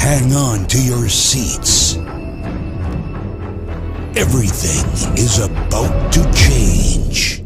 Hang on to your seats. Everything is about to change.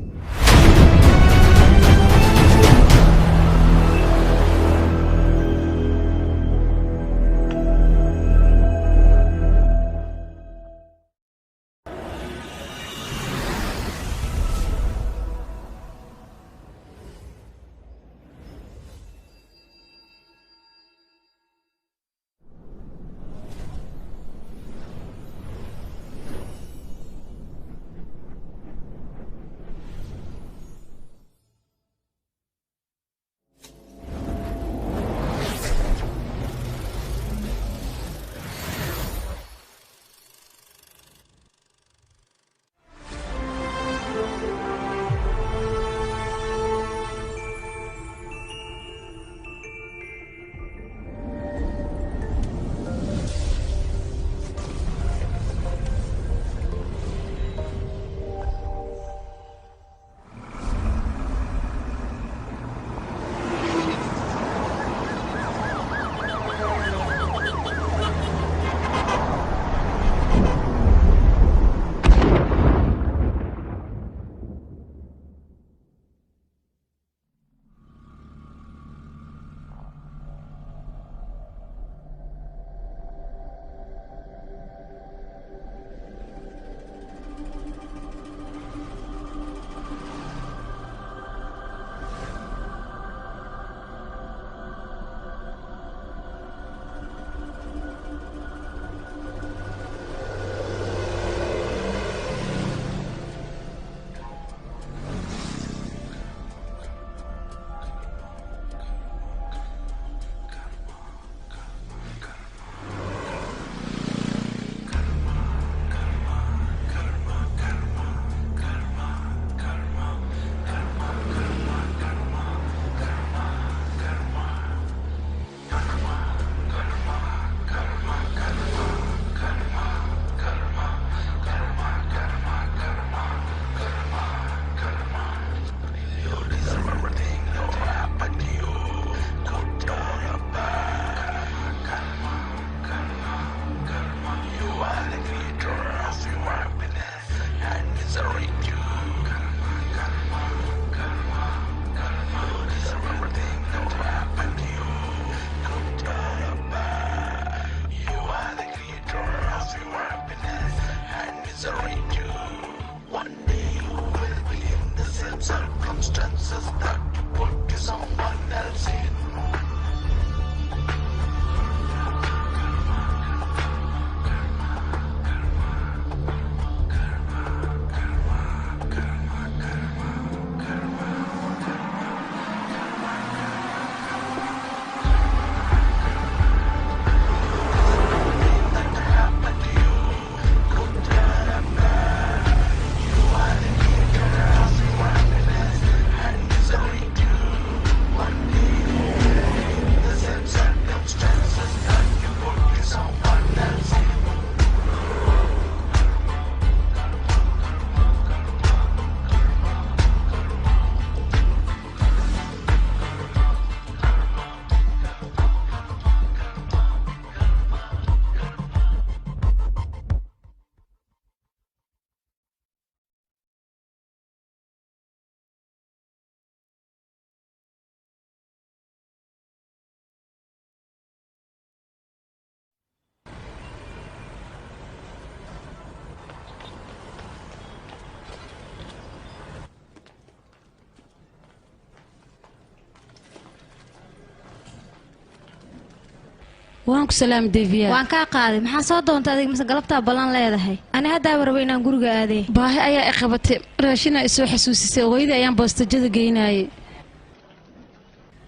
وانكو سلام ديفيا وان كا قادي maxaa soo doonta adiga mas galabta balan leedahay ani hadda warba inaan guriga aaday baahi ayaa qabatay raashina isoo xasuusisay hooyada ayaan boostajada geynayay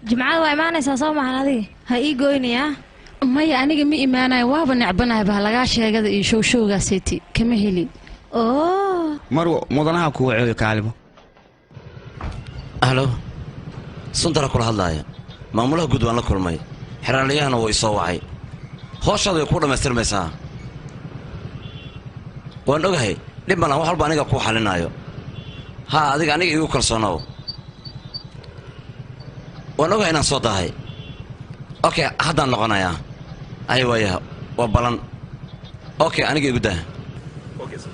jimcada waa imaanaysaa soo maxan adiga ha ii gooynaya maya aniga ma imaanay waaba nacbanahay baa laga sheegada iyo showshowgaaseeti kama helin marwo mudanaha ku wacay kaalibo halo sundara kula hadlaaya maamulaha guud waan la kulmay xiraaliyahana way soo wacay hooshadu way ku dhamaystirmaysaa waan ogahay dhib malan wax walba aniga ku xalinayo ها adiga aniga igu kalsoonow waan ogahay inaan soo dahay okay haddaan noqonayaa أي وياها وبلن أوكي أنا جاي قدام اوكي سر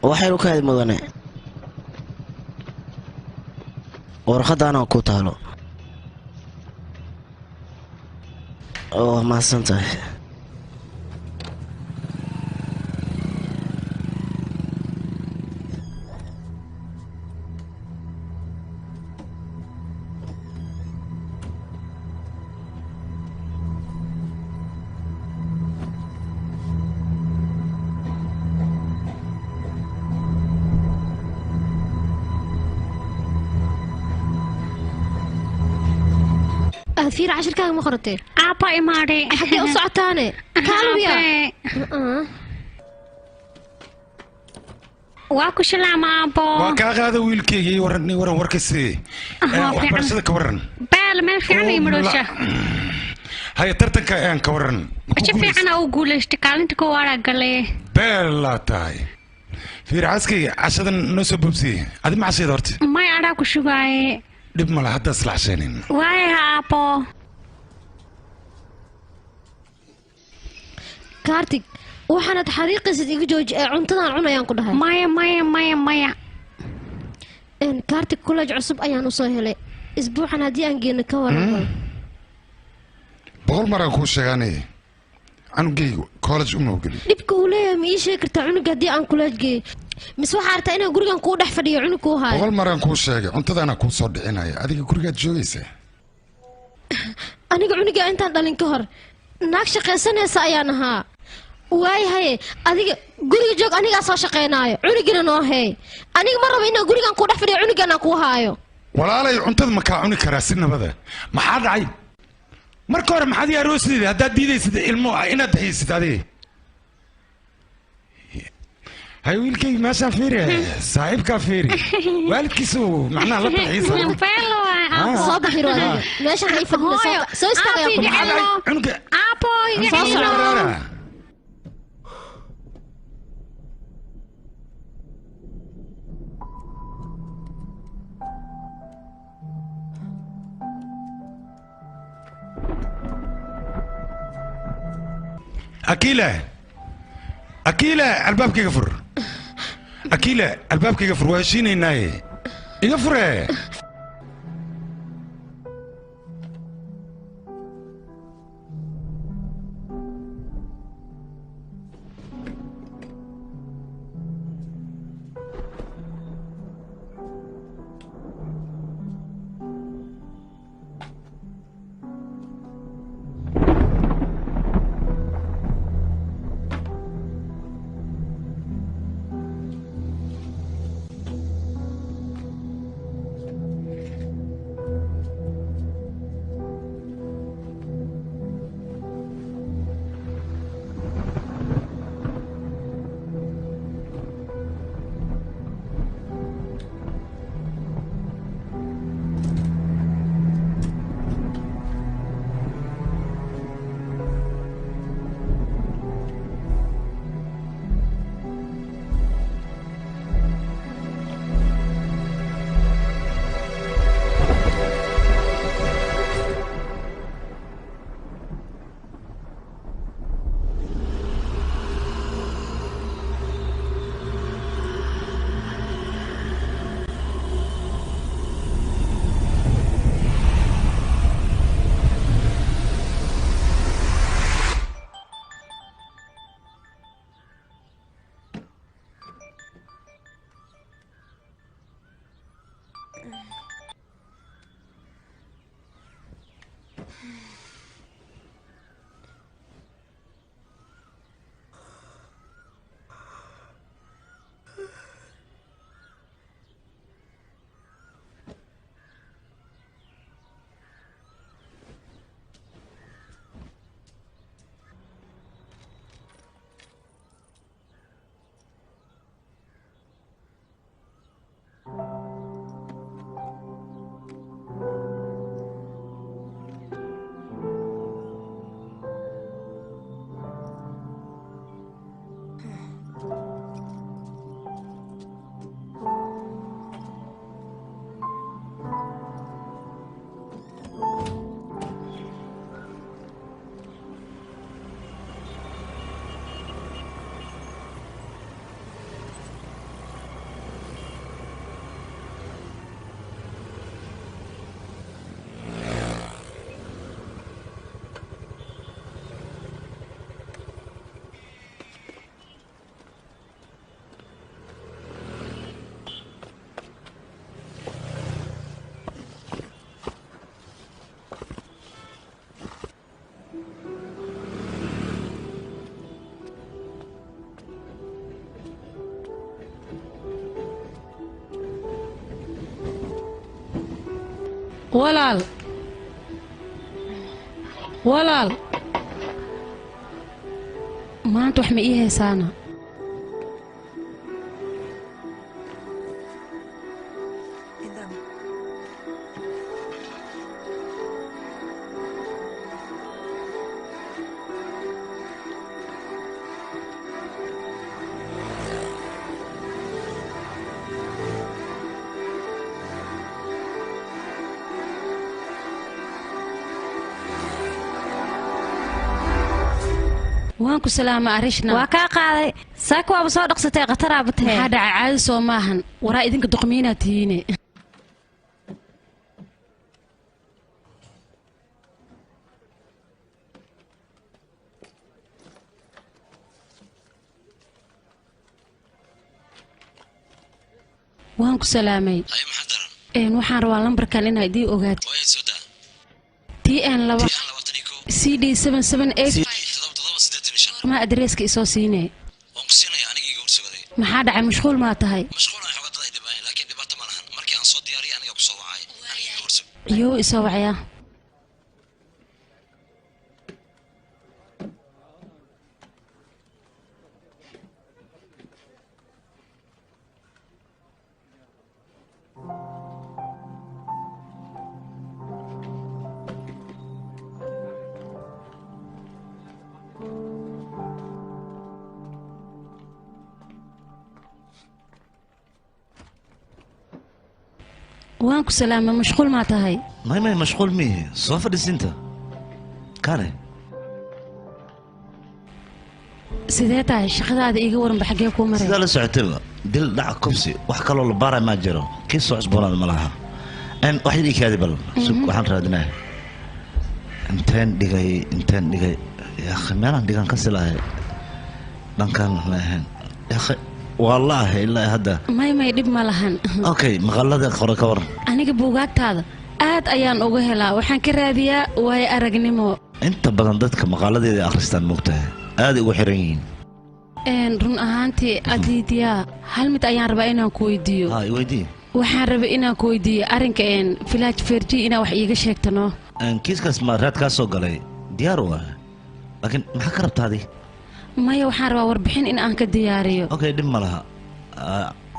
waxay u kayd mudane warqadana ku taalo oo ma santahay فير 10 كان ما قرتي أبا إماري حقي أصعتاني كانوا يا واكو سلام أبا وكا هذا ويلكي ورني وركسي waxbarashada ka waran بال ما في عني مروشة هاي tartanka aan ka waran إيش في أنا أقول استقالنت كوارا قلي bella tahay fiir caskii cashadan noo soo bobsiyey adi ma casheed horta ما يعرفوا شو باي dhib ma laha hadda isla casheenin واي أبا كارتيك waxaana xariiqisid iga jooj ee cuntadan cunayaan ku dhahay maya kaartig college cusub ayaan u soo helay isbuucan haddii aan geeno ka waran boqol maraan kuu sheegaanay canugaygu college uma ogeli dhibka uu leeyahay ma ii sheegi kartaa cunuga haddii aan college geeyo mise waxaa artaa inaan gurigan kuu dhex fadhiyo cunug kuu haayo boqol maraan kuu sheegay cuntadaana kuu soo dhicinaya adiga gurigaad joogaysaa aniga cunuga intaan dhalin ka hor naag shaqaysanaysa ayaan ahaa waayahay adiga guriga joog anigaa soo shaqaynaayo cunugina noo heey aniga ma rabo inaan gurigan kuu dhex fadhiyo cunugana kuu haayo walaalay cuntada ma kaa cuni karaa si nabada maxaa dhacay marka hore maxaad ii aroosideeda haddaad diidaysid ilmo inaad haysid adiga hay wiilkaygi meeshaan fiiri saaxiibkaa fiiri waalidkiisu macnaha la dalxiisa soo baxiro adiga meeshaan hay fadhiyo soo istaagaya cunuga أبا soo socda أكيلة الباب يقفر أكيلة الباب يقفر وهشيني ناي يقفر walaal walaal maanta wax ma ii haysaana وانكو سلامة أريشنا وكا قاضي ساك وابو سو دقستي قطرا بتهي هذا عادي سو ماهن ورا إذنك دقمينا تيني وانكو سلامي هاي محضر إن وحان روان لمبركان إنها دي أوغات وين سودا تي إن لوا CD 778 ما أدريسك إسو سيني ومسينا يعني يقول سودا ما حدا عم مشغول ما تهي مشغول عن حوض ضيق دبي لكن دبرت مالهن مركي عن صوت دياري أنا يقول صوعي أنا يقول سودا يو إسو وعيا وانكو سلامة مشغول ما تهي ما مشغول ميه صوفر انت كان sidee tahay shaqadaada iiga waran baxagee ku maray sida la socotay dil dhac kubsi wax kale oo la baaray ma jiro kii soo cusboonad ma laha aan wax idin kaadi bal waxaan raadinaa intaan dhigay ya khamaana dhigan ka silahay dhankan ma ahan ya والله إلا هذا ما يدب ملهن أوكي مغلدة خورك ور aniga buugaagtaada aad ayaan uga helaa waxaan ka raadiyaa way aragnimo inta badan dadka maqaaladeeda akhristaan mugtahay aad ugu xiran yihiin run ahaantii adiidiya hal mid ayaan rabaa inaan ku weydiiyo weydii waxaan rabaa inaan ku weydiiyo arrinka village ferji inaa wax iiga sheegtano kiiskaas ma raad kaa soo galay diyaar u ah laakiin maxaa ka rabtaadi maya waxaan rabaa warbixin in aan ka diyaariyo okay dhib ma laha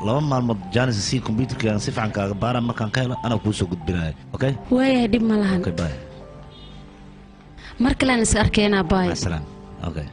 laba maalmood jaanis si computerka si fiican kaaga baara markaan ka helo anaa kuu soo gudbinayo okay waayahay dhib ma lahan okay bye mar kalean is arkeenaa bye salaam okay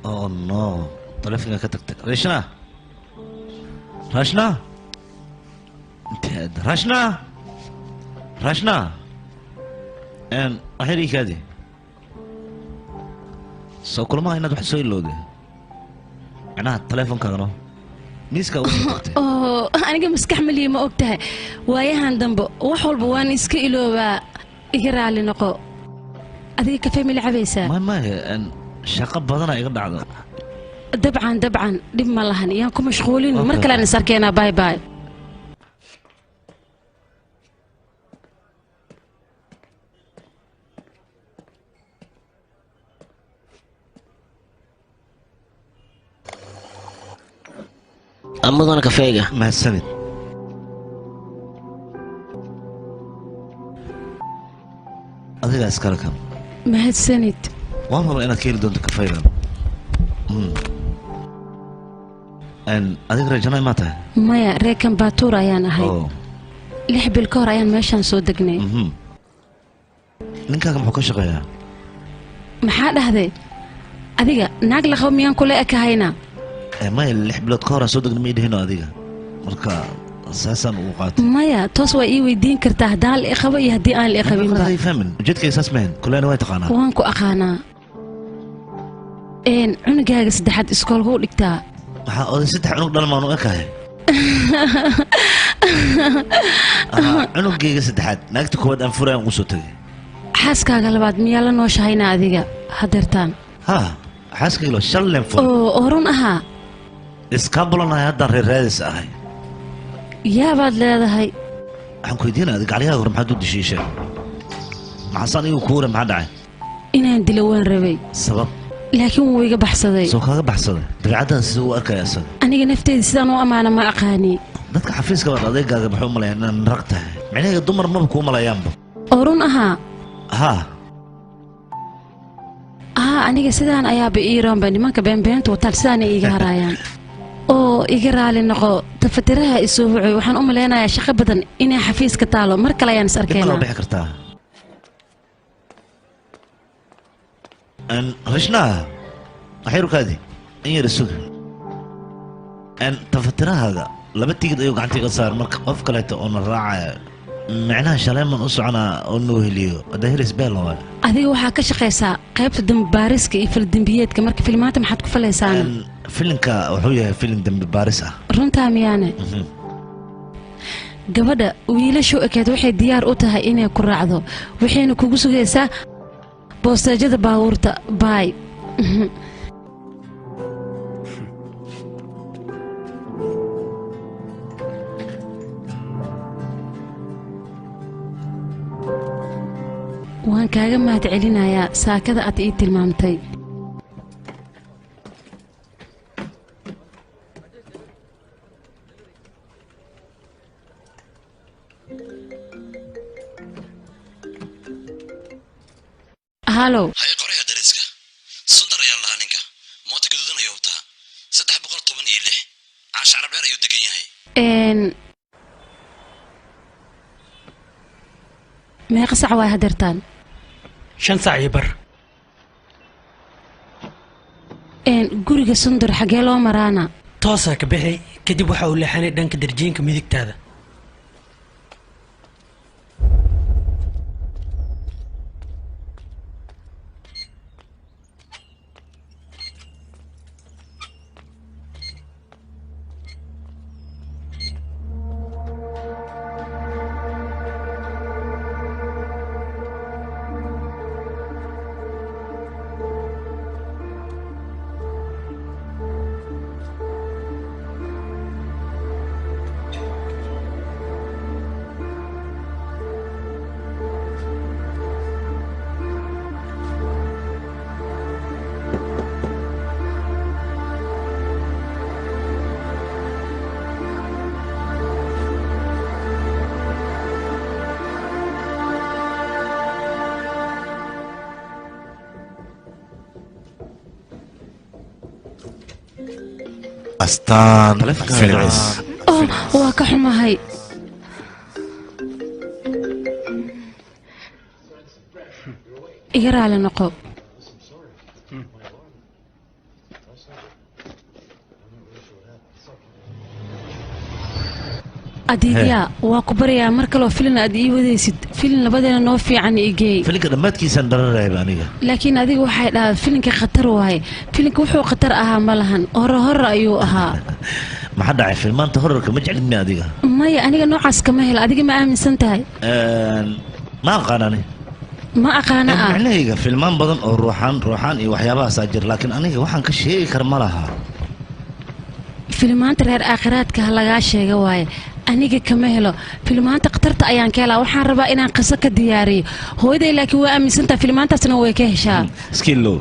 Oh no, telefonnya ketek-tek. Rashna, Rashna, and akhirnya kadi. So kalau mau ini tuh hasil lo deh. Ana telepon kagano. Miska udah. Oh, aniga maskaxmali ma ogtahay. Waayahan dambe wax walba waan iska ilooba iga raali noqo. Adiga ka fahmi lacabaysaa. Ma شقة بدنا يقطع دبعا دب ما لهن يانكم مشغولين ومركلا نسركينا باي باي أمضنا كفاية مع السند أديك أسكالكم مع السند والله أنا كيل دونت كفاية أن أديك رجعنا متى مايا ريكن باتورا يانا هاي لحب الكور أيان ماشان صدقني نكاك محوك شغيا محاد هذي أديك ناقل خوميان كل أكهينا مايا لحب الكور صدقني ميد هنا أديك مركا أساسا وقات مايا توسوى إيه ويدين كرتاه دال الإخوة يهدي آن الإخوة ما يفهمن جدك أساس مهن كلنا وين تقانا وانكو أخانا إن عنقاق سدحت إسكول هو لكتا waxaa oday saddex cunug dhalmaan u ekahay cunugayga saddexaad naagta koowaad aan furaan ugu soo tagay xaaskaaga labaad miyaa la nooshahayna adiga hadeertaan ha xaaskayga shallen fur oo run ahaa iskaa bulanahay haddaan reer raadis ahay yaabaad leedahay waxaan ku weydiinaya adiga gacliyaha hore maxaad u dishiishay maxaasaan igu kuure maxaa dhacay inaan dilo waan rabay sabab laakiin wuu iga baxsaday soo kaaga baxsaday dabeecaddaas sida u arkaya isaga aniga nafteeda sidaan u ammaana ma aqaani dadka xafiiska baad adeegaaga maxuu malayaa inaan rag tahay micnaheega dumar maba kuu malayaanba oo run ahaa haa aniga sidaan ayaaba ii roonba nimanka beenbeenta wataal sidaana iiga haraayaan oo iga raali noqo tafatiraha isoo hucoy waxaan u malaynayaa shaqo badan inay xafiiska taalo mar kale ayaan is arkaynaa bixi kartaa rishnaha waxyarkaadi in yara suga tafatirahaaga laba tigid ayuu gacanta iga saar marka qof kaleeto oona raacaya micnaha shaleeman u soconaa oo noo heliyo hadda helis beelo waay adiga waxaa ka shaqaysaa qaybta dambi baariska iyo fildembiyeedka marka filmaanta maxaad ku falaysaan filinka wuxuu yahay filin dambi baaris ah runtaa miyaane gabadha wiilashu ekeed waxay diyaar u tahay inay ku raacdo waxayna kugu sugaysaa boosteejada baabuurta baay waan kaaga mahad celinayaa saakada aad ii tilmaamtay halow hay qoraya dariska sundar ayaa lahaa ninka moota gaduudan ayuu wataa 316 caasha carbeer ayuu degan yahay meeqa sac waa hadeertaan 5 saac iyo bar guriga sundar xagee loo maraana toosaa ka bixi kadib waxa uu leexanay dhanka darjiinka midigtaada astaan filmis waa ka xumahay iga raali noqo adiidyaa waa ku barayaa mar kaloo filin aad ii wadaysid filin labadeena noo fiican igeey filinka dhammaadkiisaan dhararayba aniga laakiin adiga waxay dhahaa filinka khatar waaye filinka wuxuu khatar ahaa ma lahan hore ayuu ahaa maxaa dhacay filmaanta horarka ma jeclid mi adiga maya aniga noocaas kama helo adiga ma aaminsan tahay ma aqaanani ma aqaana ah macnahayga filmaan badan oo ruuxaan iyo waxyaabahaasaa jira laakiin aniga waxaan ka sheegi kara ma laha filmaanta reer aakhiraadka ha lagaa sheega waaye aniga kama helo filmaanta khatarta ayaan ka helaa waxaan rabaa inaan qiso ka diyaariyo hooyaday laakiin waa aaminsantaha filmaantaasna way ka heshaa skillow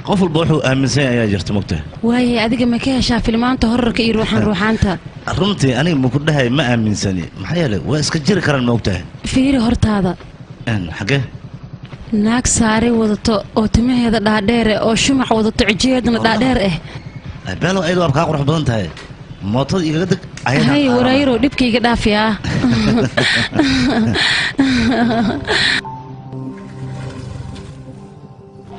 qof walba wuxuu aaminsan ayaa jirta mogta waayay adiga ma ka heshaa filmaanta horarka iyo ruuxaanta runtii aniga maku dhahay ma aaminsani maxaa yeelay waa iska jiri karaan ma ogtahay fiiri hortaada xagee naag saare wadato oo timaheeda dhaadheere oo shumac wadato cijiyeedna dhaadheer ah beelo ayadu waab kaa qurux badan tahay mootada igaga deg hay waraayiro dhibkayga dhaafi ah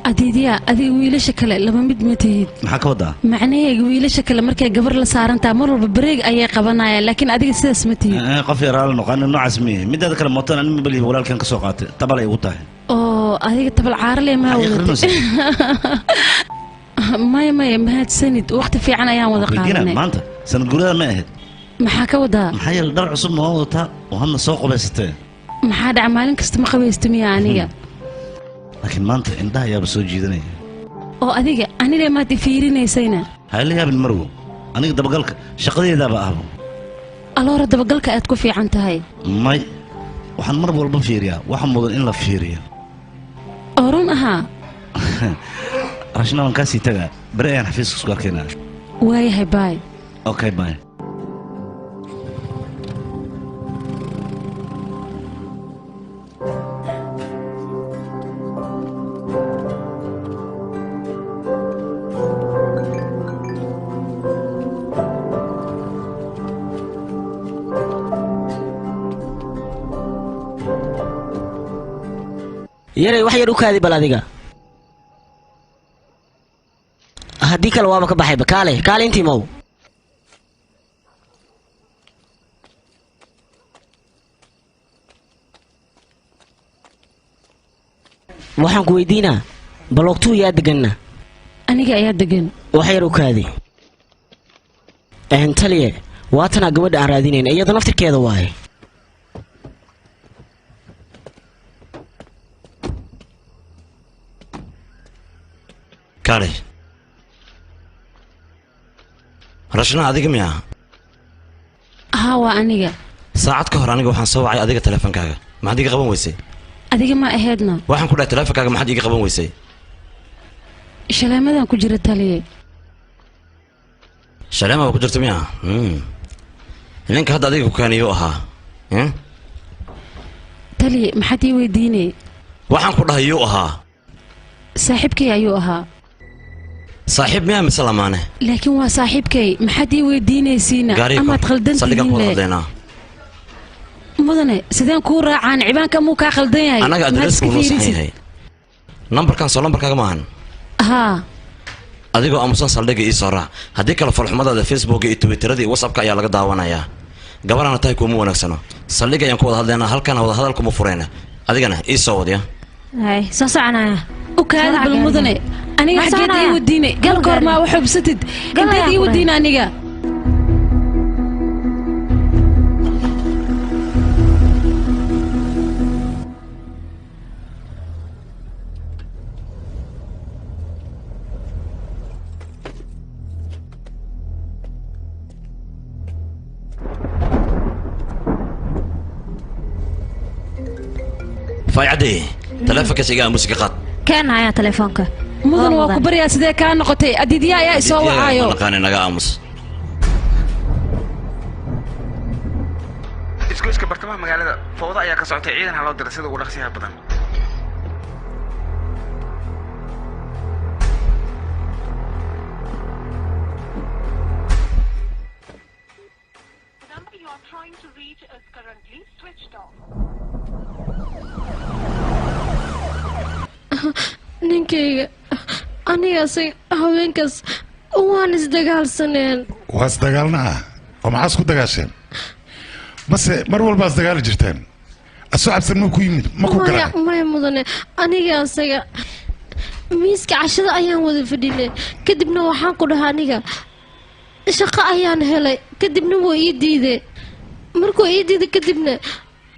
adiidyaa adiga wiilasha kale laba mid ma tihid maxaa ka wadaa macnaheega wiilasha kale markay gabar la saarantaha mar walba bareeg ayay qabanayaan laakiin adiga sidaas ma tihid qof yaraala noqon noocaas miyahay midaada kale mootada anima balihi walaalkan ka soo qaatay tabal ay ugu tahay oo adiga tabal caarale maa wadatay maya mahadsanid waqti fiican ayaan wada qaadanay maanta sanad guurada ma ahayd maxaa ka wadaa maxaa yeele dhar cusub noo wadataa oo hadna soo qubaysatee maxaa dhaca maalin kasta ma qabaysto miya aniga laakiin maanta indhaha ayaaba soo jiidanaya oo adiga anile maad i fiirinaysayna ha la yaabin marwo aniga dabagalka shaqadeedaaba ahbo aloora dabagalka aad ku fiican tahay may waxaan mar walba fiiriyaa waxa mudan in la fiiriyo oo run ahaa rashna waan kaasii tagaa beri ayaan xafiiska isku arkaynaa waayahay baay okay baay yaray wax yar u kaadi bal adiga haddii kale waaba ka baxayba kaale intii mow waxaan ku weydiinaa baloogtuu yaa deganna aniga ayaa degan wax yar u kaadi taliye waatanaa gabadha aan raadinayn iyada naftirkeeda waaye kaale rashna adiga miyaa haa waa aniga saacad ka hor aniga waxaan soo wacay adiga taleefankaaga maxaad iga qaban weysay adiga ma ahaydna waxaan ku dhahay taleefankaaga maxaad iga qaban weysay shaleemadan ku jira taliye shaleema ku jirto miyaa ninka hadda adiga ku kaaniyuu ahaa taliye maxaad ii weydiinay waxaan ku dhahay yuu ahaa saaxiibkay ayuu ahaa saaxiib miyaa mise lamaane laakiin waa saaxiibkay maxaad ii weydiinaysiina amaad khaldantihiinle mudane sideen kuu raacaan cibaanka muu kaa khaldan yahay anaga adreesku noo saxan yahay nambarkan soo nambarkaaga maahan haa adigoo aamusan saldhigga ii soo raac haddii kale falxumadaada facebooka iyo twitterada iyo whatsappka ayaa laga daawanayaa gabarana tahay kuuma wanaagsano saldhigga ayaan ku wada hadlaynaa halkana wada hadalkuma furayna adigana ii soo wadya soo soconaya u kaada bal mudane aniga xaggeed ii wadiine galka hor maa waxubsatid inteed ii wadiine aniga faaycadee taleefankaas iga muusiga qaad keenna ayaa telefoonka mudan waa ku baryaa sidee kaa noqotay adiidyaa ayaa isoo wacaayo naqaani naga aamus isgoyska bartamaha magaalada fowda ayaa ka socotay ciidan ha loo diray sida ugu dhaqsiyaha badan ninkayga anigaasay haweenkaas waan isdagaalsaneen waa isdagaalnaa oo maxaa isku dagaasheen mase mar walbaa isdagaali jirteen asoo cabsan ma ku yimid ma ku garaa maya mudane aniga asaga miiska cashada ayaan wada fadhinay kadibna waxaan ku dhahaa aniga shaqo ayaan helay kadibna wuu ii diiday markuu ii diiday kadibna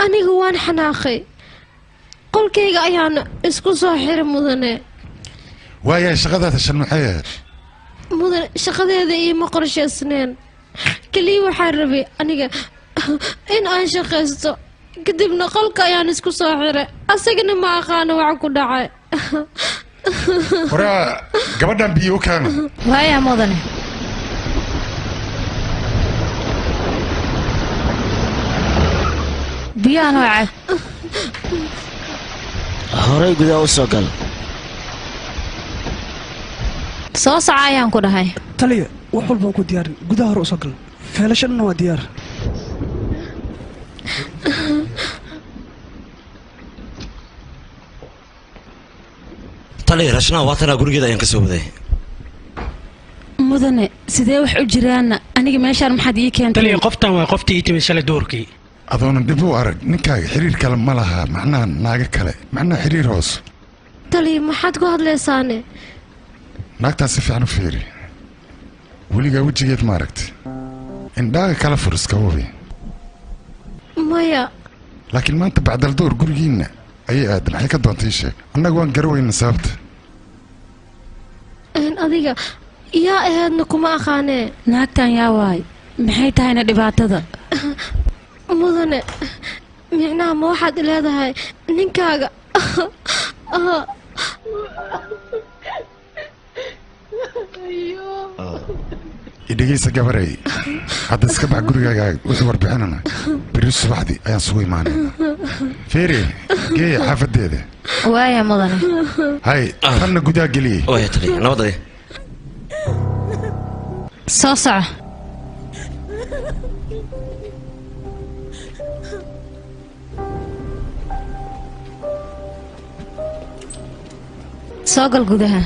aniga waan xanaaqay qolkayga ayaan isku soo xiray mudane waayahay shaqadaada shan maxay ahayd mudane shaqadeeda iima qorshaysneen keliya waxaan rabay aniga in aan shaqaysto kadibna qolka ayaan isku soo xiray asagana ma aqaano wax ku dhacay horaa gabadhan biyo u kaana waaya mudane biyahan oo cad horay gudaa u soo gal soo soco ayaan ku dhahay taliya wax walba ku diyaarin gudaha hore u soo gal feelashadana waa diyaar taliya rashna waatanaa gurigeeda ayaan ka soo waday mudane sidee wax u jiraana aniga meeshaan maxaad ii keentay taliya qoftan waa qoftii ii timid shalay doorkii adoona dib u arag ninkaaga xiriir kale ma laha macnaha naaga kale macnaha xiriir hoos taliya maxaad ku hadlaysaane naagtaas si fiican u fiiri weligaa wejigeed ma aragti indhaha kala fur iska hubi maya laakiin maanta bacdal door gurigiinna ayay aadan waxay ka doontay sheeg annagu waan garaweyna sababta adiga yaa ahaydna kuma aqaanee naagtan yaa waay maxay tahayna dhibaatada mudane micnaha ma waxaad leedahay ninkaaga idhegeysa gabarey hadda iska bax gurigaaga wixii warbixinana beri subaxdii ayaan sugu imaanayna feere geeya xaafadeeda waaya mudane hay tanna gudaha geliyey waaya taliya nabadday soo soco soo gal gudaha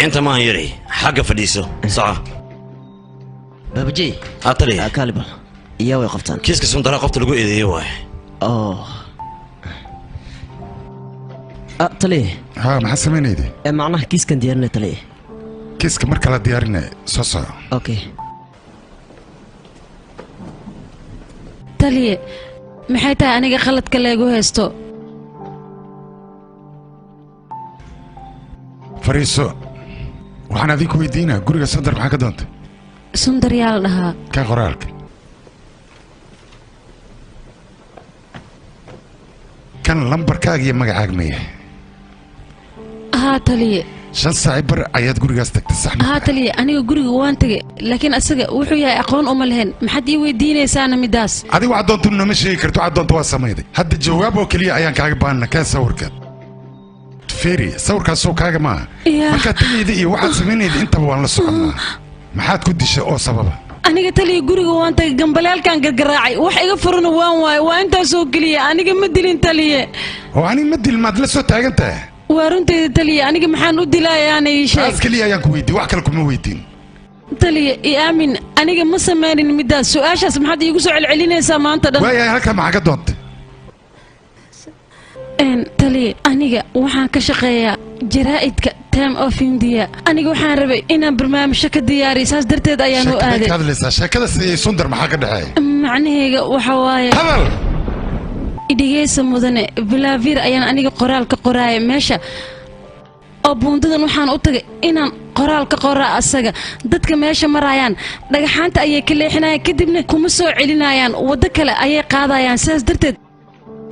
inta maan yiri xagga fadhiiso soco baabajey taliya kaaliba iyaa way qabtaan kiiska sundara qofta lagu eedeeyey waay taliya haa maxaa samaynayde macnaha kiiskan diyaarinay taliya kiiska marka la diyaarinay soo soco okay taliye maxay tahay aniga khaladka leegu haysto fariiso waxaan adiga ku weydiinaa guriga sundar maxaa ka doontay sundar yaa la dhahaa kaa qoraalka kan lambarkaaga iyo magacaaga ma yahay haa taliye 5 saac bar ayaad gurigaas tagtay sax ma haa taliye aniga guriga waan tagay laakiin asaga wuxuu yahay aqoon uma lahayn maxaad ii weydiinaysaana midaas adiga waxaad doonto nama sheegi karto waxaad doonto waa samayday hadda jawaab oo keliya ayaan kaaga baahana kaa sawirkaad feeri sawirkaasoo kaaga maaha markaad tagayda iyo waxaad samaynayda intaba waan la soconnaa maxaad ku dishay oo sababa aniga taliya guriga waan tagay gambaleelkaan gargaraacay wax iga furana waan waayo waa intaasoo keliya aniga ma dilin taliye oo aniga ma dilin maad la soo taagan tahay waa runtayda taliya aniga maxaan u dilayaana ii sheeg taas keliya ayaan ku weydiin wax kale kuma weydiin taliya i aamin aniga ma samaynin midaas su-aashaas maxaad iigu soo celcelinaysaa maanta dhan waayahay halkaa maxaa ka doontay taliya aniga waxaan ka shaqeeyaa jaraa'idka time of india aniga waxaan rabay inaan barnaamijyo ka diyaariyo saas darteed ayaan u aaday ka hadlaysaa sheekadaas iyo sundar maxaa ka dhexeeya macnahayga waxa waaye hadal idhigeysa mudane bilaavir ayaan aniga qoraal ka qoraaya meesha oo buundadan waxaan u tagay inaan qoraal ka qoraa asaga dadka meesha marayaan dhagaxaanta ayay ka leexinayaan kadibna kuma soo celinayaan waddo kale ayay qaadayaan sidaas darteed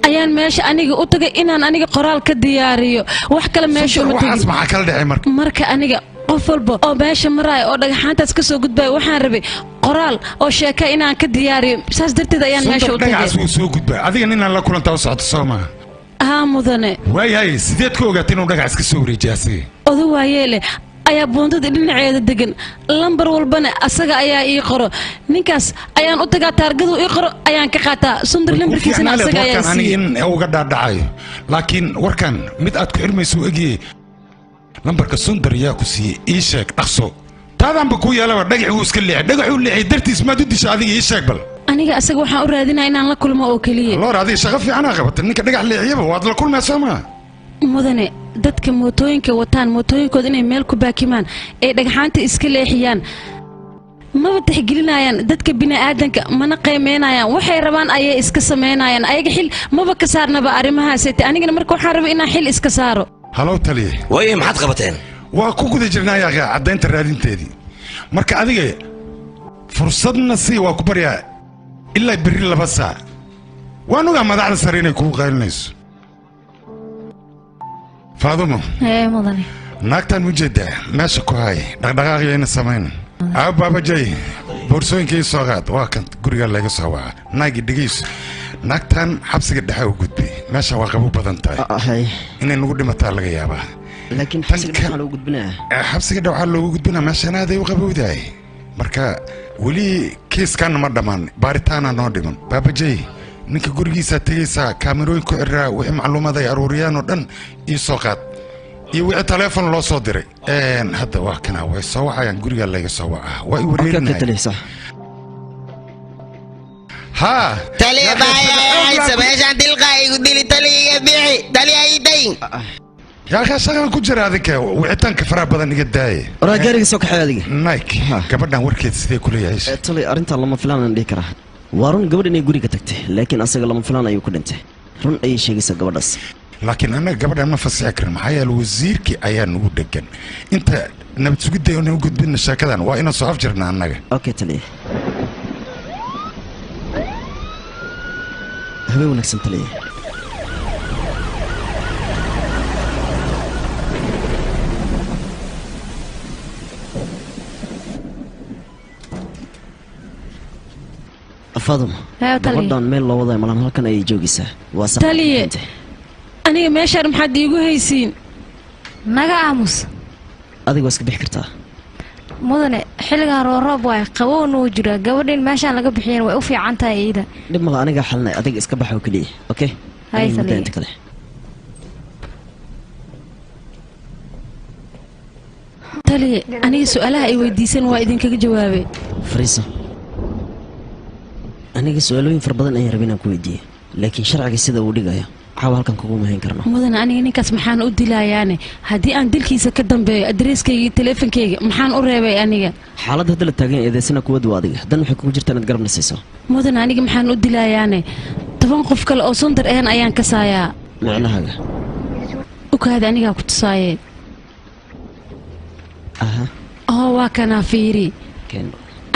ayaan meesha aniga u tagay inaan aniga qoraal ka diyaariyo wax kale meesha uma waxaas maxaa kala dhexay marka aniga qof walba oo meesha maraya oo dhagaxaantaas ka soo gudbaya waxaan rabay qoraal oo sheeka inaan ka diyaariyo saas darteed ayaan meesha u tagay dhagaxaas wuu soo gudbaa adiga ninaan la kulantaa u socoto soo maaha haa mudane waayahay sideed ka ogaatay inuu dhagax iska soo wareejiya asiga odo waayeele ayaa buundada dhinaceeda degan lambar walbana asaga ayaa ii qoro ninkaas ayaan u tagaa taargadu ii qoro ayaan ka qaataa sundar lambarkiisana asaga ayaa aniga in uga dhaadhacayo laakiin warkan mid aad ku xirmayso egiyey lambarka sundar yaa ku siiyey ii sheeg dhaqso taadaanba kuu yeelaba dhagaxuu iska leexay dhagaxuu leexay dartiis maad u disha adiga ii sheeg bal aniga asaga waxaan u raadinaa inaan la kulmo oo keliya loor adiga shaqo fiicanaa qabata ninka dhagax leexiyaba waad la kulmaa soo maa mudane dadka mootooyinka wataan mootooyinkooda inay meel ku baakimaan ay dhagxaanta iska leexiyaan maba tixgelinayaan dadka bini'aadanka mana qiimeynayaan waxay rabaan ayay iska samaynayaan ayaga xil maba ka saarnaba arrimahaasete anigana marka waxaan rabay inaan xil iska saaro halow taliye waaye maxaad qabateen waa ku guda jirnaayaa caddaynta raadinteedii marka adiga fursadna sii waa ku baryaa ilaa berri 2 saac waan ogaa madaxda sare inay kugu qaylinayso faadumo mudane naagtaan ujeedaa meesha ku hay dhaqdhaqaaqiyayna samayn aa baabajay boorsooyinkii soo qaad waa kan guriga laga soo waca naagi dhegeyso naagtaan xabsiga dhexe u gudbay meesha waa qabo badan tahay inay nagu dhimataa laga yaabaa laakiin xabsiga dhexe loogu gudbinaa xabsiga dhexe waxaa loogu gudbinaa meeshaan aaday u qabowdahay marka weli kiiskaana ma dhammaan baaritaana noo dhiman baabajay ninka gurigiisaa tegaysaa kaamirooyin ku xiraa wixii macluumaad ay aruuriyaan oo dhan ii soo qaad iyo wixii taleefon loo soo diray hadda waa kana way soo wacayaan guriga laga soo wacaa waa i wareerinaya ها تلي باي سبيشان تلقى يقول لي تلي بيعي تلي اي دين yaa akhi asagaan ku jira adinka wicitaanka faraha badan iga daaye waraa gaariga soo kaxay adiga nike gabadhan warkeed sidee ku leeyahay tolay arrintaa lama filaan aan dhihi karaa waa run gabadh inay guriga tagtay laakiin asaga lama filaan ayuu ku dhintay run ayay sheegaysaa gabadhaas laakiin annaga gabadhan ma fasixi karin maxaa yeele wasiirkii ayaa nagu dhegan inta nabad sugidda oo nagu gudbina sheekadan waa inaan soo afjirna annaga okay taliya habeen wanaagsan taliya فاطمة gabadhan meel loo waday malan halkan ay joogaysaa waa sax taliye aniga meeshaan maxaad iigu haysiin naga aamus adiga iska bixi kartaa mudane xilligan rooroob waay qabowna uu jira gabadhin meeshaan laga bixiyeen way u fiican tahay iyada dhib mala aniga xalnay adiga iska baxo kaliya okay hay taliye kale taliye aniga su'aalaha ay weydiisan waa idinkaga jawaabay fariiso aniga su'aalooyin far badan ayaan rabay inaan ku weydiiyo laakiin sharciga sida uu dhigayo caawa halkan kugu mahayn karno mudane aniga ninkaas maxaan u dilayaane haddii aan dilkiisa ka dambeeyo adreeskayga iyo teleefonkayga maxaan u reebay aniga xaaladda hadda la taagan eedeysana kuwad waa adiga dan waxay kugu jirtaa inaad garab nasiiso mudane aniga maxaan u dilayaane 10 qof kale oo sundar ahan ayaan kasaayaa macnahaaga ukaada anigaa ku tusaayee aha waa kana fiiri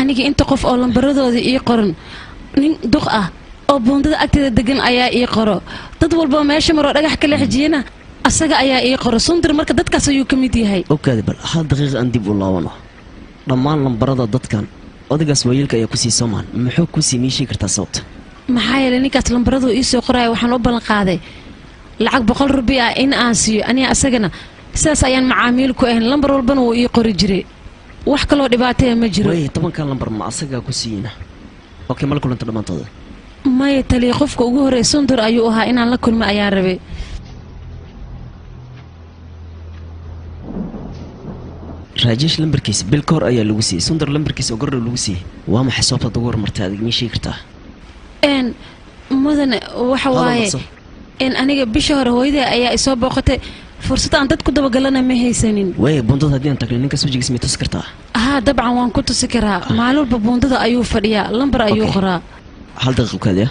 aniga inta qof oo lambaradooda ii qoran nin duq ah oo buundada agteeda degan ayaa ii qoro dad walba meesha maroo dhagax kala xijiyana asaga ayaa ii qoro sundir marka dadkaas ayuu ka mid yahay okaadi bal hal daqiiqa aan dib u laabano dhammaan lambarada dadkan odagaas waayeelka ayaa ku sii soomaan muxuu ku sii miishii kartaa sababta maxaa yeelay ninkaas lambaradu ii soo qoraya waxaan u ballan qaaday lacag 100 rubi ah in aan siiyo aniga asagana sidaas ayaan macaamiil ku ahayn lambar walbana wuu ii qori jiray wax kaloo dhibaataya ma jiro way 10 lambar ma asaga ku siina okay mal kulanta dhamaantooda maya taliye qofka ugu horeey sundur ayuu ahaa inaan la kulmo ayaan rabay raajesh lambarkiisa bil ka hor ayaa lagu siiyey sundur lambarkiisa oo gordhow lagu siiyey waa maxay sababta ugu hormartay adig mii sheegi kartaa mudane waxa waaye aniga bisha hore hooyadee ayaa isoo booqatay fursad aan dad ku dabagalana ma haysanin way buundada haddii aan tagno ninkaas wajigiis ma tusi kartaa dabcan waan ku tusi karaa maalin walba buundada ayuu fadhiyaa lambar ayuu qoraa hal daqiiqo kaadiya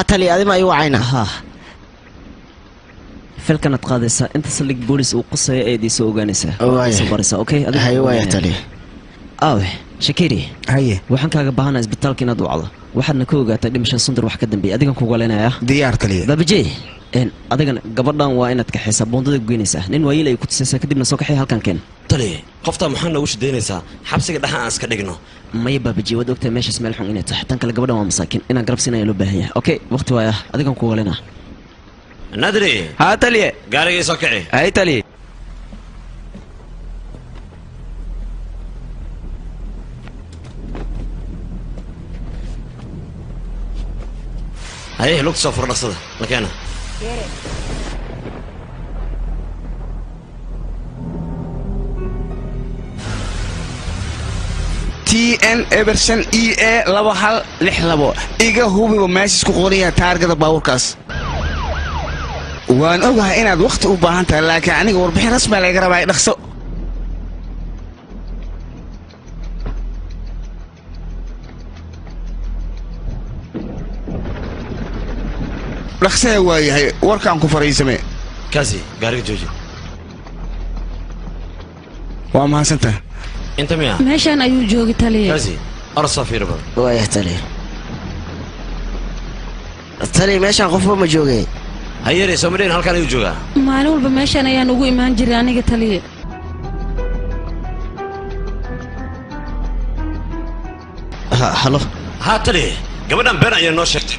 tali adima ay wacayna falkan qaadaysa inta saldhig boolis uu qosay ee diiso ogaanaysa sabarisa okay hay waaya tali shakiri haye waxaan kaaga baahanaa isbitaalka inaad wacdo waxaadna ka ogaataa dhimasha sundur wax ka dambeeyay adigan kugu leenayaa diyaar tali babajey adigan gabadhan waa inaad kaxaysaa boondada goynaysaa nin waayil ay ku tusaysaa kadibna soo kaxay halkan keen tali qofta maxaa noogu shidaynaysaa xabsiga dhaxa aan iska dhigno maya babajey waad ogtahay meeshaas meel xun inay tahay tan kale gabadhan waa masaakiin inaan garab siinaya loo baahan yahay okay waqti waaya adigan kugu leenaa nadri ها تليه gaarigay soo kici هاي تليه haye lugta soo fur dhaqsada la keena TN Everson EA 2162 iga hubiba meesha isku qoraya taargada baaburkaas waan ogahay inaad waqti u baahan tahay laakiin aniga warbixin rasmi ah laga rabaa dhaqso dhaqso waayahay warkaan ku fariisamee kaasi gaariga jooji waa mahadsantahay inta miya meeshaan ayuu joogi taliye kaasi arsa fiirba waaya tali tali meeshaan qofba ma joogay hayere Soomaaliya halkan ayuu joogaa maalin walba meeshaan ayaan ugu imaan jiray aniga taliye halo taliye gabadhan been ayaa noo sheegtay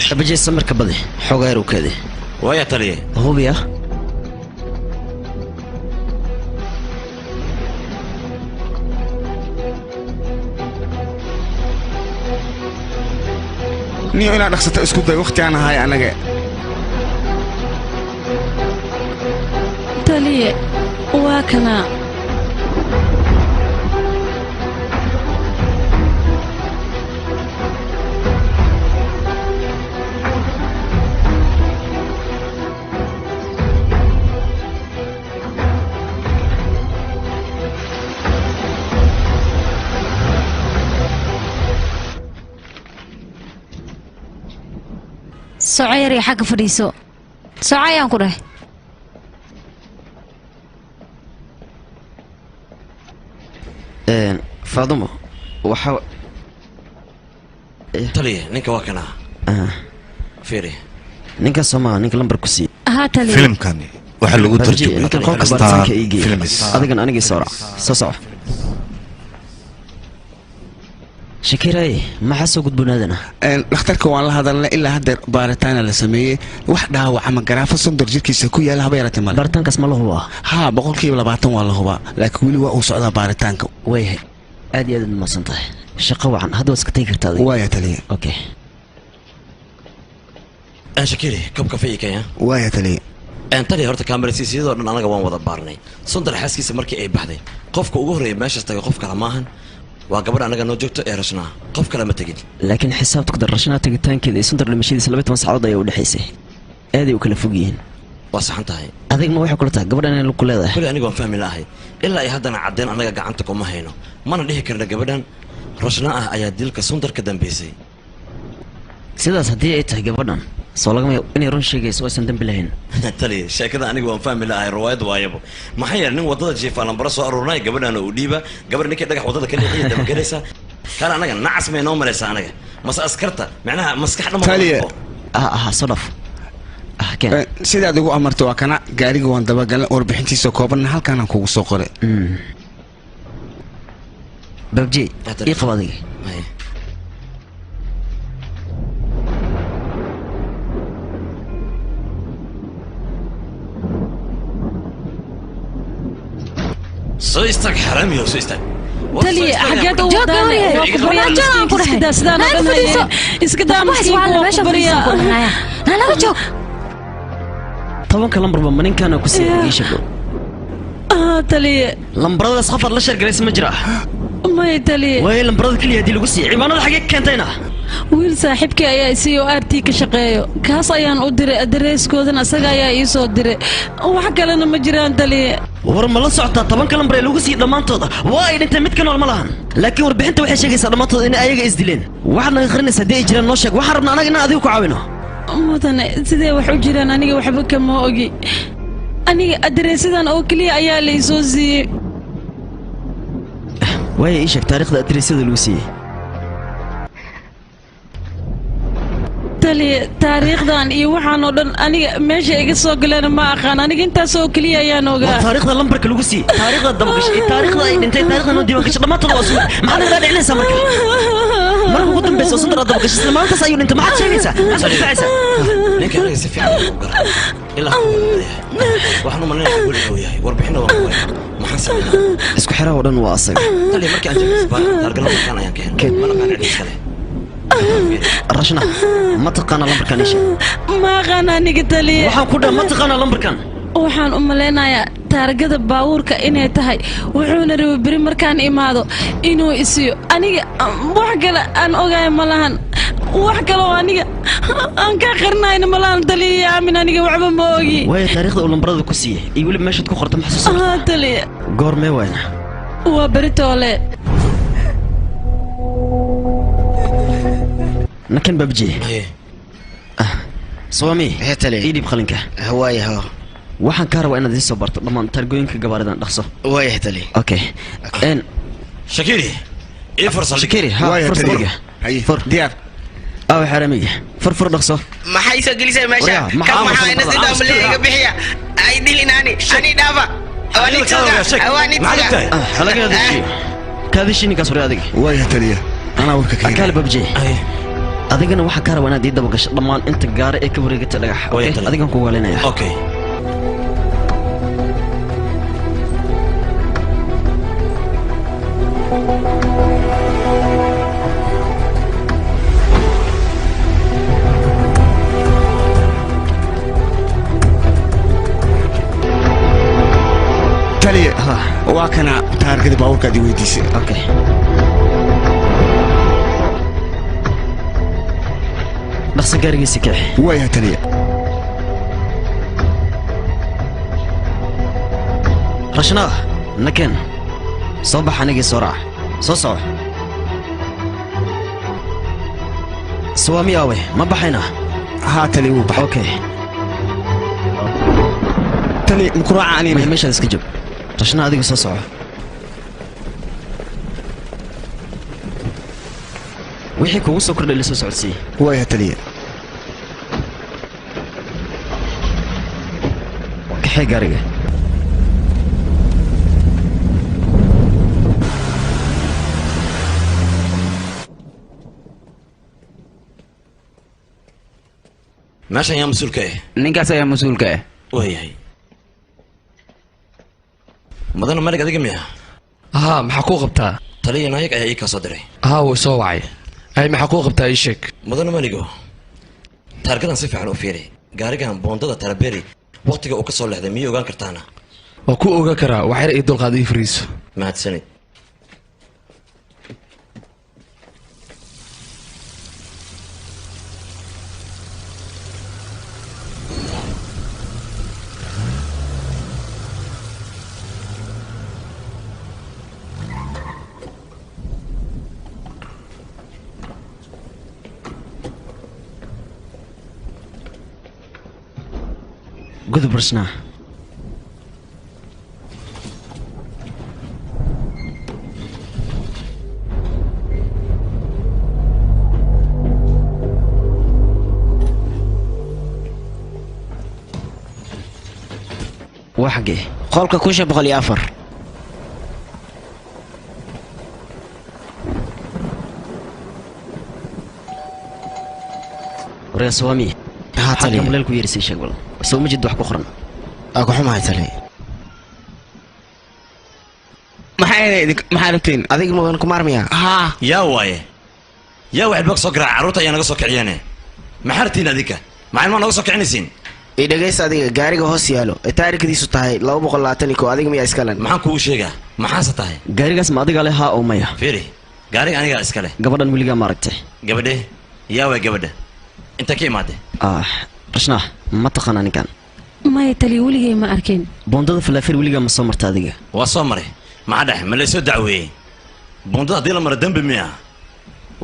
babajey samarka badi xogaa yar u kaadi waaya taliye hubiya niyo inaad dhaqsato isku day waqti aan ahay anaga taliye waa kana soco yar xagga fadhiiso soco ayaan ku dhahay faadumo waxa taliye ninka waa kana fiiri ninka Soomaa ninka lambar ku sii aha taliye filimkani waxa lagu tarjumay ninka qolka bartanka iigi adigan anigi soo soco shakiray maxaa soo gudbanaadana dhakhtarka waan la hadalnay ilaa hadda baaritaan la sameeyay wax dhaawac ama garaafo sondor jirkiisa ku yaala haba yaratay mal baaritaankaas ma la hubo ha 20% waa la hubaa laakiin wali waa uu socdaa baaritaanka way aad iyo aad ma santahay shaqo wacan hadda iska tagi kartaa waa ya taliye okay shakiri kab kafee kaya waa ya taliye taliye horta kaamirasiisyadoo dhan anaga waan wada baarnay sondor xaaskiisa markii ay baxday qofka ugu horeeyay meeshaas tagay qof kale maahan waa gabadh anaga noo joogto ee rashnaa qof kale ma tegin laakiin xisaabta ku dar rashnaa tagitaankeeda iyo sondor dhimashadiisa 12 saacadood ayaa u dhaxaysay aad ay u kala fog yihiin waa saxan tahay adig ma waxay kula tahay gabadhan inay ku leedahay kuli aniga waan fahmi lahay ilaa ay haddana cadeen anaga gacanta kuma hayno mana dhihi karna gabadhan rashnaa ah ayaa dilka sondor ka dambeysay sidaas haddii ay tahay gabadhan soo lagama inay run sheegayso aysan dambi lahayn taliye sheekada aniga waan fahmi lahay riwaayad waayabo maxaa yeelay nin wadada jiifa lambara soo aruurnay gabadhana uu dhiiba gabadh ninkii dhagax wadada ka leexiya daba galaysa kana anaga nacas may noo malaysa anaga mase askarta macnaha maskax dhama taliye sadaf sidaad ugu amarto waa kana gaariga waan dabagalnay warbixintiisa kooban halkaan aan kugu soo qoray babji ii qaba adiga soo istaag xaraamiyo soo istaag taliye xageed u wadaan iska daa nalaga joog 10 lambarba maninkaana ku sii iishago taliye lambaradaas qofad la sheergalaysa ma jira may taliye way lambarada kaliya hadii lagu sii ciimaanada xagee keentayna wiil saaxiibkii ayaa isii oo RT ka shaqeeyo kaas ayaan u diray adereeskoodana asaga ayaa ii soo diray wax kalena ma jiraan taliye war ma la socotaa 10 lambar ee lagu sii dhamaantooda waa ay dhintay mid kan ma lahan laakiin warbixinta waxay sheegaysaa dhamaantooda in ayaga isdileen waxaad naga qarinaysaa hadii ay jiraan noo sheeg waxaan rabnaa anaga inaan adigu ku caawino mudane sidee wax u jiraan aniga waxba kama ogi aniga adereesadan oo kaliya ayaa la isoo siiyey way ii sheeg taariikhda adereesada lagu siiyey taliye taariikhdan iyo waxaan oo dhan aniga meesha iga soo galeen ma aqaan aniga intaas oo kaliya ayaan ogaa taariikhda lambarka lagu siiyey taariikhda dabaqash taariikhda ay dhintay taariikhda noo diiwaan gashay dhamaantood waa soo maxaad naga dhicinaysaa marka marka ugu dambaysa oo sondor dabaqash isla maantaas ayuu dhintay maxaad sheegaysaa maxaad difaacaysaa ninka anaga si fiican u garan ilaa waxaan u maleynayaa guri uu yahay warbixinna waa kuway maxaan sameynaa isku xiraha oo dhan waa asaga taliye markii aan joogay isbaa taargala markaan ayaan ka helay mana kaan cidis kale rashna ma taqaana lambarkan isha ma aqaan aniga taliye waxaan ku dhahay ma taqaana lambarkan waxaan u maleynayaa taargada baabuurka inay tahay wuxuuna rabay beri markaan imaado inuu isiyo aniga wax kale aan ogaay ma lahan wax kale oo aniga aan ka qarnayna ma lahan taliye aamin aniga waxba ma ogi way taariikhda uu lambarada ku siiyey iyo weli meeshaad ku qortay ma xasuusan taliye goormee wayna waa beritoole nakan babji swami idib qalinka hawaayaho waxaan ka rabaa inaad ii soo barto dhammaan taargooyinka gabaaridan dhaqso waayah tali okay shakiri ii fursad shakiri ha fursadiga fur diyaar xaramiga fur dhaqso maxay soo gelisay meesha kan maxaa ina sida amleega bixiya ay dilinaani ani dhaafa awani taga halagada kaadishini ka soo adiga waayah taliya ana warka ka kale babji adigana waxaan ka rabaa inaad ii daba gasho dhammaan inta gaare ee ka wareegata dhagax adigan ku waalinaya okay taargada baabuurkaadii weydiisay okay dhaqsa gaarigiisa kix waayaha taliya rashnaa nakeen soo bax anigii soo raac soo soco sawaami awe ma baxayna haa taliya wuu baxay okay taliya maku raaca anina meeshaad iska joog rashnaa adiga soo soco wixii kugu soo kordhay la soo socodsiiye waayaha taliya kaxee gaariga meeshan yaa mas-uulka ah ninkaas ayaa mas-uulka ah waayahay mudana malig adiga miya haa maxaa kuu qabtaa taliya naayig ayaa ii kaa soo diray haa wuu soo wacay ay maxaa kuu qabtaa ii sheeg mudana maligo taargadan si fiican u fiiri gaarigan boondada talaberi waqtiga uu ka soo leexday miyay ogaan kartaana waa ku ogaan karaa waxyar ii dulqaad ii fariiso mahadsanid gudub rasnaa waa xaggee qolka 1404 waryaa sawaami haa taliya leelku yeerisay sheeg bal soo ma jid wax ku qoran ku xumahay taliya maxaa rabteen adiga mudan ku maarmiya haa yaa waaye yaa waxaad bag soo garaaca carruurta ayaa naga soo kiciyeene maxaa rabtiin adinka maxayn maa naga soo kicinaysiin ii dhegaysta adiga gaariga hoos yaalo ee taariikhdiisu tahay 221 adiga miyaa iska len maxaan kugu sheegaa maxaase tahay gaarigaas ma adiga leh haa oo maya fiiri gaariga anigaa iska leh gabadhan weligaa maaragtay gabadhe yaa waay gabadha inta ka imaade rashnaa ma taqaanaa ninkan maya taliya weligay ma arkin boondada falaafer weligaa ma soo marta adiga waa soo maray maxaa dhex ma laysoo dacweeyey boondada haddii la maro dembi miya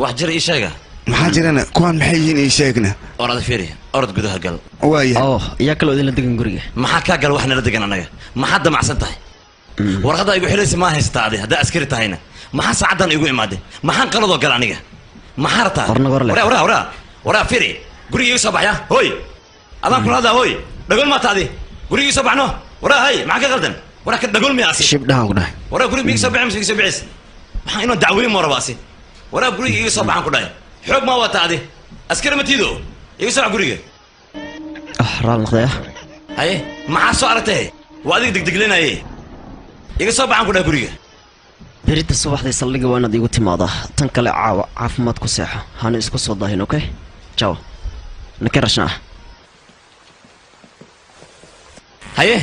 wax jira ii sheega maxaa jirana kuwaan maxay yihiin ii sheegna orada fiiri orod gudaha gal waaya yaa kaloo idinla degan guriga maxaa kaa gal wax nala degan annaga maxaad damacsan tahay warqadda igu xilaysa maa haysataa adi haddaa askari tahayna maxaa saacaddan igu imaade maxaan qaladoo gal aniga maxaa rataa waraa fiiri guriga iga soo baxya hooy adaan kula hadlaa hooy dhagol maata adi guriga iga soo baxno waraa hay maxaa ka qaldan waraa ka dhagol miya asi shibdhahan ku dhahay waraa guriga iga soo baxay mise iga soo bixis maxaa inoo dacweyn moo raba asi waraa guriga iga soo baxaan ku dhahay xoog maa wata adi askari ma tiido iga soo bax guriga raal noqdaya haye maxaa soo aragtay waa adiga degdeglinaaye iga soo baxaan ku dhahay guriga berita subaxday saldhiga waa inaad iigu timaadaa tan kale caawa caafimaad ku seexo hana isku soo daahin okay jaw nake rashnaa haye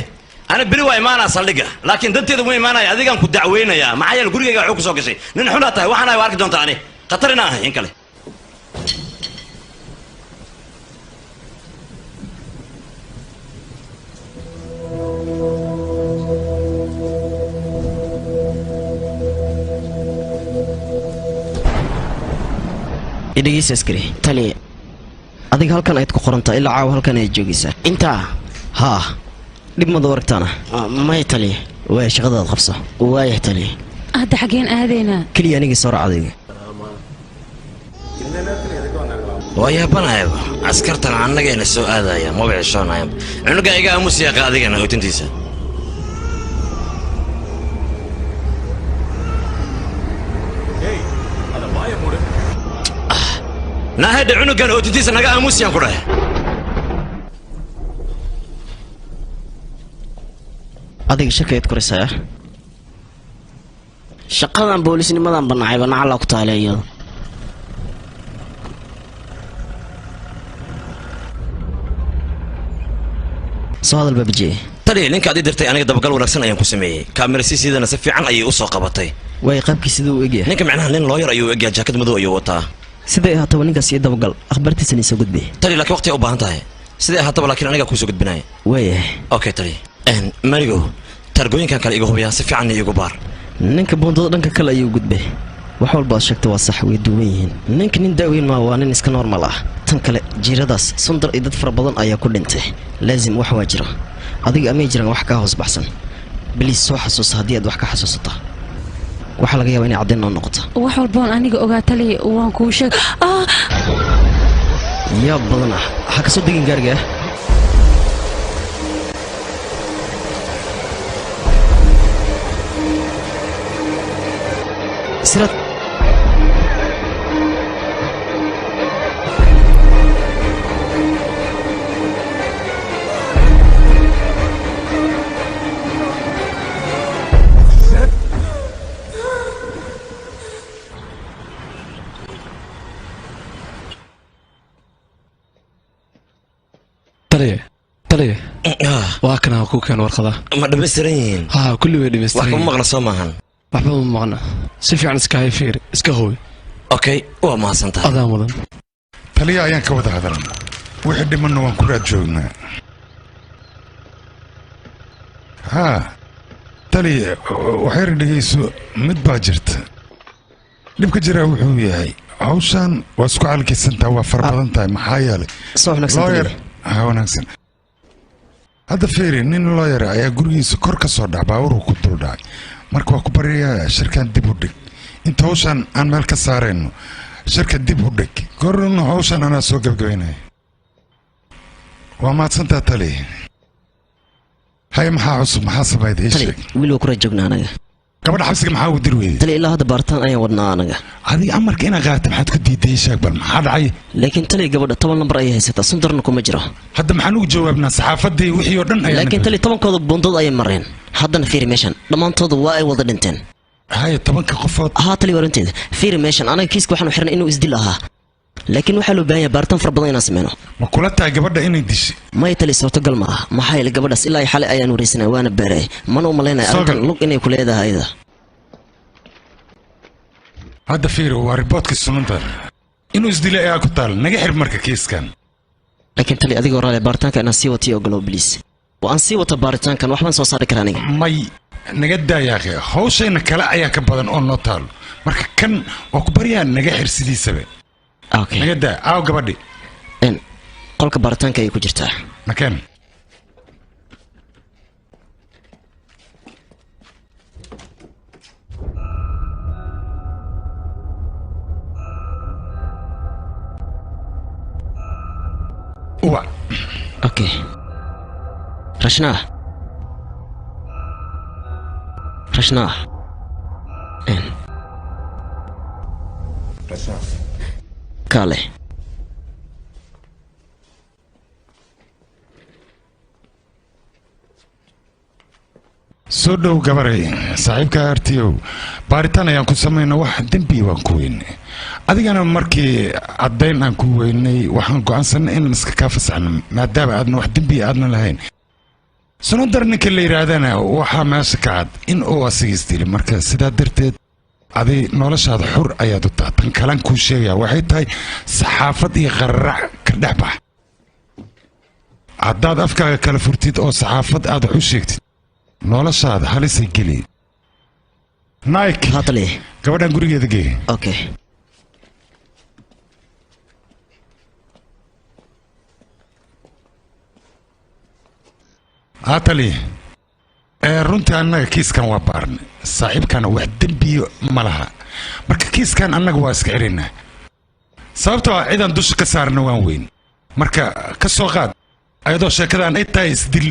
ana beri waa imaanaa saldhiga laakiin danteeda ma imaanaya adigaan ku dacweynayaa maxaa yeele gurigayga xoog ku soo gashay nin xunaa tahay waxaan waa arki doontaa ani khatar inaan ahay in kale idhegeysa askari taliya adiga halkan ayaad ku qorantaa ilaa caawa halkan ayaad joogaysaa intaa haa dhib mada waragtaana maya taliya waaya shaqadaad qabso waayah taliya hadda xaggeen aadaynaa keliya anigii soo rac adayga waa yaabanayaba askartan annagayna soo aadaya maba ceshoonayaba cunugaa iga aamusiyaqa adigana hootintiisa naahedha cunugan hootintiisa naga aamusiyaan ku dhahay adiga shakayaad koraysaa shaqadan boolisnimadan banacayba nacallaa ku taale iyada soo hadal baabajiye tali ninka aad dirtay aniga dabagal wanaagsan ayaan ku sameeyay kaamirasiisidana si fiican ayay u soo qabatay way qaabkii sidoo u egyahay ninka macnaha nin lawyer ayuu egyahay jaakad madow ayuu wataa sidee ahaataba ninkaas iyo dabagal akhbartiisa ni soo gudbay tali laakiin waqti u baahan tahay sidee ahaataba laakiin aniga ku soo gudbinay wayahay okay tali marigo targooyinkan kale igu hubiyaa si fiican igu baar ninka boondada dhanka kale ayuu gudbay wax walba aad sheegtay waa sax way duwan yihiin ninka nin daaweyn ma waa nin iska normal ah tan kale jiiradaas sundar iyo dad fara badan ayaa ku dhintay laazim wax waa jira adiga amay jiraan wax ka hoos baxsan bilis soo xasuus haddii aad wax ka xasuusato waxa laga yaabaa inay caddeyn noo noqoto wax walboon aniga ogaa tali waan kuu sheeg yaa badan ah ha ka soo degin gaariga sirad taliye waa kana ku keen warqada ma dhammaystiran yihiin kulli way dhammaystiran wax ma maqna soo maahan waxba ma maqna si fiican iska hay fiir iska hooy okay waa mahadsantahay adaa mudan taliya ayaan ka wada hadalna wixii dhimanna waan ku raad joognaa taliya waxyar dhegayso mid baa jirta dhibka jiraa wuxuu yahay hawshaan waa isku calkaysantaha waa fara badan tahay maxaa yeelay lawyer wanaagsan hadda fiiri nin lawyer ayaa gurigiisa kor ka soo dhac baabuurku ku dul dhacay marka waa ku baryayaa shirkan dib u dhig inta hawshaan aan meel ka saarayno shirka dib u dhig korna hawshaan anaa soo gebgabaynaya waa mahadsantaa tali hay maxaa cusub maxaa samayda ii sheeg wiil waa kura joognaa anaga gabadha xabsiga maxaa u dir weyday tali ilaa hadda baaritaan ayaan wadnaa anaga adiga amarka inaa qaata maxaad ku diiday sheeg bal maxaa dhacay laakiin tali gabadha 10 lambar ayay haysataa sundarna kuma jiro hadda maxaan ugu jawaabnaa saxaafadii wixii oo dhan ayaa laakiin tali 10kooda boondad ayay mareen haddana fiiri meeshan dhammaantooda waa ay wada dhinteen hay 10 qofood tali waranteeda fiiri meeshan anaga kiiska waxaanu xirnay inuu isdil ahaa laakiin waxaa loo baahan yahay baaritaan fara badan inaan sameyno ma kula tahay gabadha inay dishay may tali suurtagal ma aha maxaa yeelay gabadhaas ilaa xalay ayaan wareysanay waana beeray mana u malaynaya arrintan lug inay ku leedahay ayada hadda fiiri waa riboodkii sunantar inuu isdilay ayaa ku taal naga xir marka kiiskan laakiin tali adigoo raali baaritaanka inaan sii watiyo ogolow biliis waan sii wata baaritaankan waxbaan soo saari karaa aniga may naga daayaaqe hawshayna kale ayaa ka badan oo noo taalo marka kan waa ku baryaa naga xir sidiisaba naga daa aaw gabadhi qolka baaritaanka ayay ku jirtaa nakeen uwa okay rashna kale soo dhow gabaray saaxiibka artiyow baaritaan ayaan ku samayna wax dembi waan ku weynay adigana markii caddayn aan ku weynay waxaan go'aansanay inaan iska kaa fasaxno maadaama aadna wax dembi aadna lahayn sunadar ninka la yidhaahdana waxaa meesha ka cad in uu asigiis dili marka sidaa darteed adi noloshaada xur ayaad u taha tan kalan kuu sheegaya waxay tahay saxaafad iyo qararac ka dhex bax haddaad afkaaga kala furtid oo saxaafad aad wax u sheegtid noloshaada halisay geli nike gabadhan gurigeeda gee okay tali runtii annaga kiiskan waa baarnay saaxiibkana wax dembiyo ma laha marka kiiskan annaga waa iska xiraynaa sababtoo ah cidaan dusha ka saarna waan weyn marka ka soo qaad ayadoo sheekadaan ay tahay isdil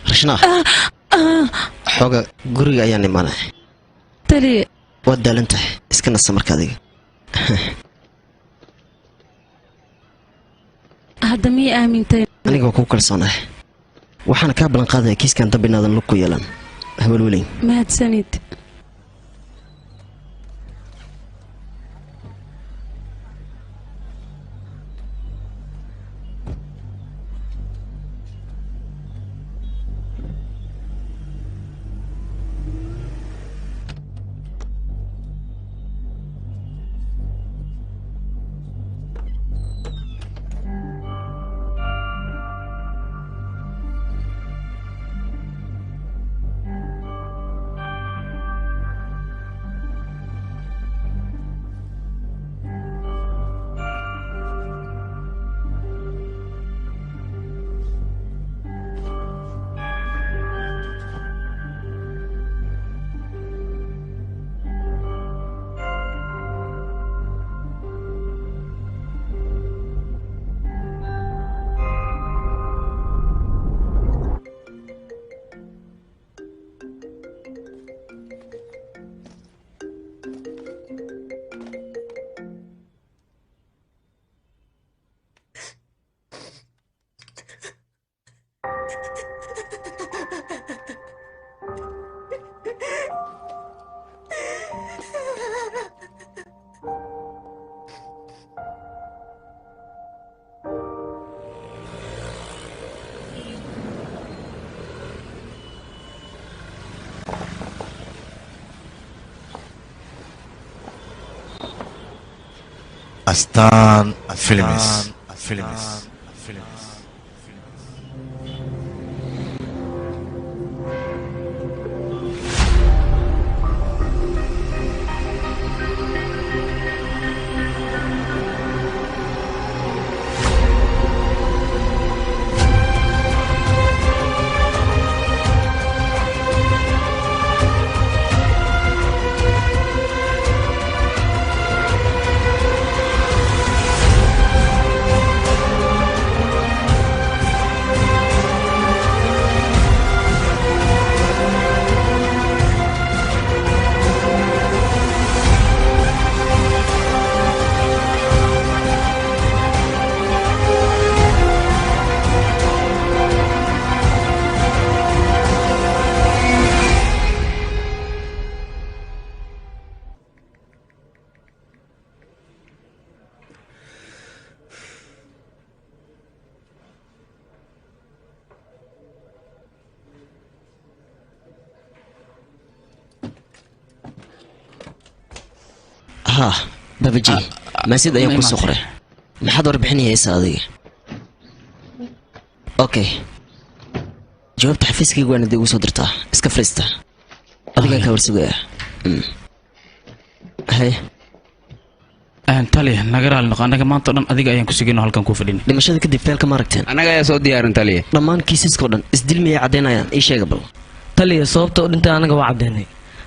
rashna xooga guriga ayaan imaanay tali waad daalan tahay iska nasa marka adiga hadda miyay aamintay aniga waa kugu kalsoonahay waxaana kaa ballan qaadaya kiiskan dambe inaadan lug ku yeelan habal weleyn mahadsanid Astaan Films. ها بابجي ما سيد أيام كسخرة ما حد ربحني يا سادي أوكي جوابت حفيزك وانا دي وصدرتها اسكفرستا أديك كورسوية هاي taliya naga raali noqo anaga maanta dhan adiga ayaan ku sugayno halkan ku fadhino dhimashada kadib feelka ma aragteen anaga ayaa soo diyaarin taliya dhammaan kiisaska oo dhan isdilmiyay cadeynayaan ii sheega bal taliya sababta u dhintay anaga waa cadeynay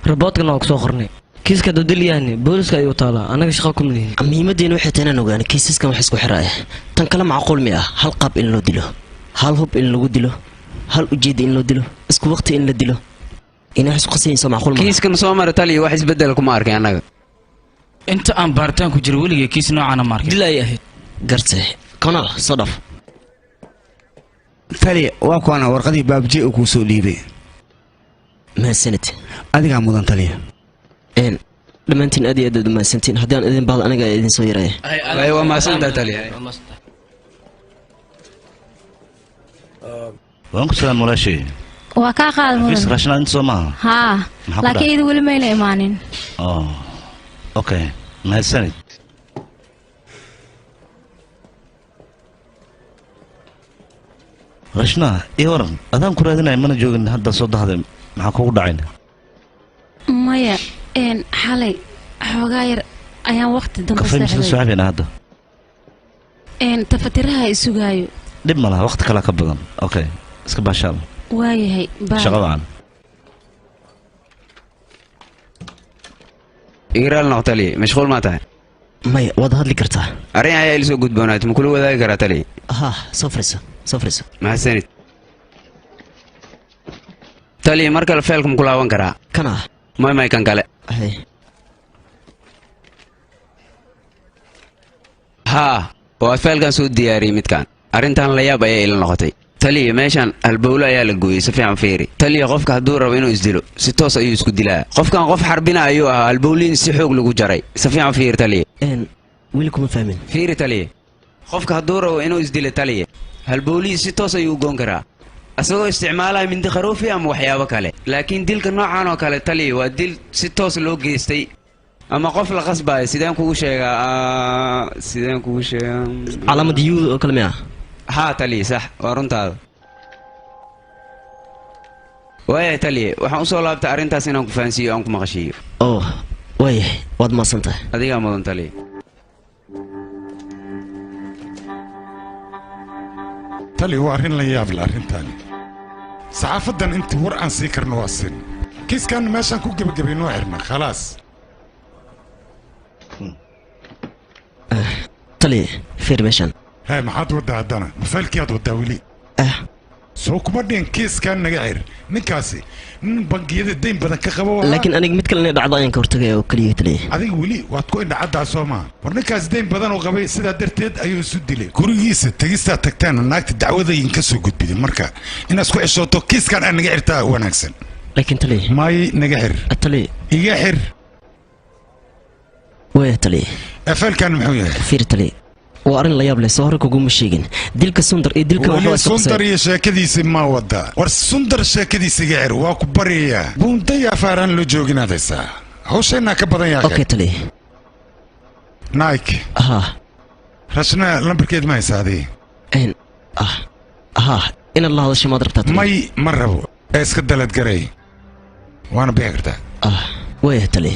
raboodkana waa ku soo qornay kiiska dadil yaani booliska ayuu taalaa anaga shaqo ku mideen muhiimadeena waxay tahay inaan ogaano kiisaskan wax isku xiraaya tan kale macquul mi ah hal qaab in loo dilo hal hub in lagu dilo hal ujeeda in loo dilo isku waqti in la dilo inay isku qasayso macquul ma kiiskan soo mara taliya wax isbedel kuma arkay anaga inta aan baaritaan ku jiro weliga kiis noocaana ma arkin dil ay ahayd gartay kanal sadaf taliya waa kuwana warqadii baabji uu ku soo dhiibay mahadsanid adiga mudan taliya dhammaantiin aad iyo aad u mahadsantiin haddaan idin baad aniga idin soo yaraya ay waa mahadsantahay taliya waan ku salaam walaashay waa kaa qaad fis raashna inta soo maaha haa laakiin idin weli mayna imaanin okay mahadsanid rashna ii waran adaan ku raadinaya mana joogin hadda soo dahday maxaa kugu dhacayna maya xalay xoogaa yar ayaan waqti dambe saacadina hadda tafatiraha isugaayo dhib ma laha waqti kale ka badan okay iska baashaal waayahay shaqo wacan igraal noq taliya mashquul ma tahay maya waad hadli kartaa arrin ayaa ila soo gudboonaatay ma kula wadaagi karaa taliya ha soo fariiso mahadsanid taliya mar kale feelka ma ku laaban karaa kana may kan kale haa waa faalkan soo diyaariyey midkaan arrintan la yaab ayay ila noqotay taliya meeshan halbowlo ayaa la gooyey si fiican fiiri taliya qofka hadduu rabo inuu isdilo si toos ayuu isku dilaa qofkan qof xarbina ayuu ahaa halbowliin si xoog lagu jaray si fiican fiiri taliya weli kuma fahmin fiiri taliya qofka hadduu rabo inuu isdilo taliya halbowliin si toos ayuu goon karaa asagoo isticmaalaya mindi kharuufi ama waxyaabo kale laakiin dilka noocan oo kale taliya waa dil si toos loo geystay ama qof la qasbayo sideen kugu sheegaa calaamad yuud oo kale miya haa taliya sax waa runtaada waaya taliya waxaan usoo laabtay arrintaas inaan ku fahansiiyo aan ku maqashiiyo oh waayahay waad mahadsan tahay adigaa mudan taliya tali waa arrin la yaab leh arrintaani saxaafadan intii war aan sii karno waa sin kiiskan meeshaan ku gebagabayno waa xirna khalaas tali fiir meeshaan هاي ما حد ودا عدنا مفالك يا ودا ولي سوق مدين كيس كان نغير نكاسي بنقيد الدين بدن كقبوا لكن انا مid kale dhacdaan ka hortagay oo kaliya taliye adiga wali waad ku indhacada Soomaa warnikaas deen badan oo qabay sida darteed ayuu isu dilay gurigiisa tagista tagtaan naagta dacwadayn ka soo gudbiyay marka inaad isku ceshooto kiiskan aan naga xirtaa wanaagsan laakiin taliye may naga xir taliye iga xir way taliye afalkan muxuu yahay fiir taliye waa arrin la yaab leh soo hore kuguma sheegin dilka sundar iyo dilka waxa isku sundar iyo sheekadiisa ma wada war sundar sheekadiisa gaar waa ku bariya buundaya faaran loo jooginaadaysa hawsheena ka badan yahay okay tali nike rashna lambarkeed ma haysaadii in allah hada shamaad rabtaa may marrabo iska dalad garay waana bixi kartaa way tali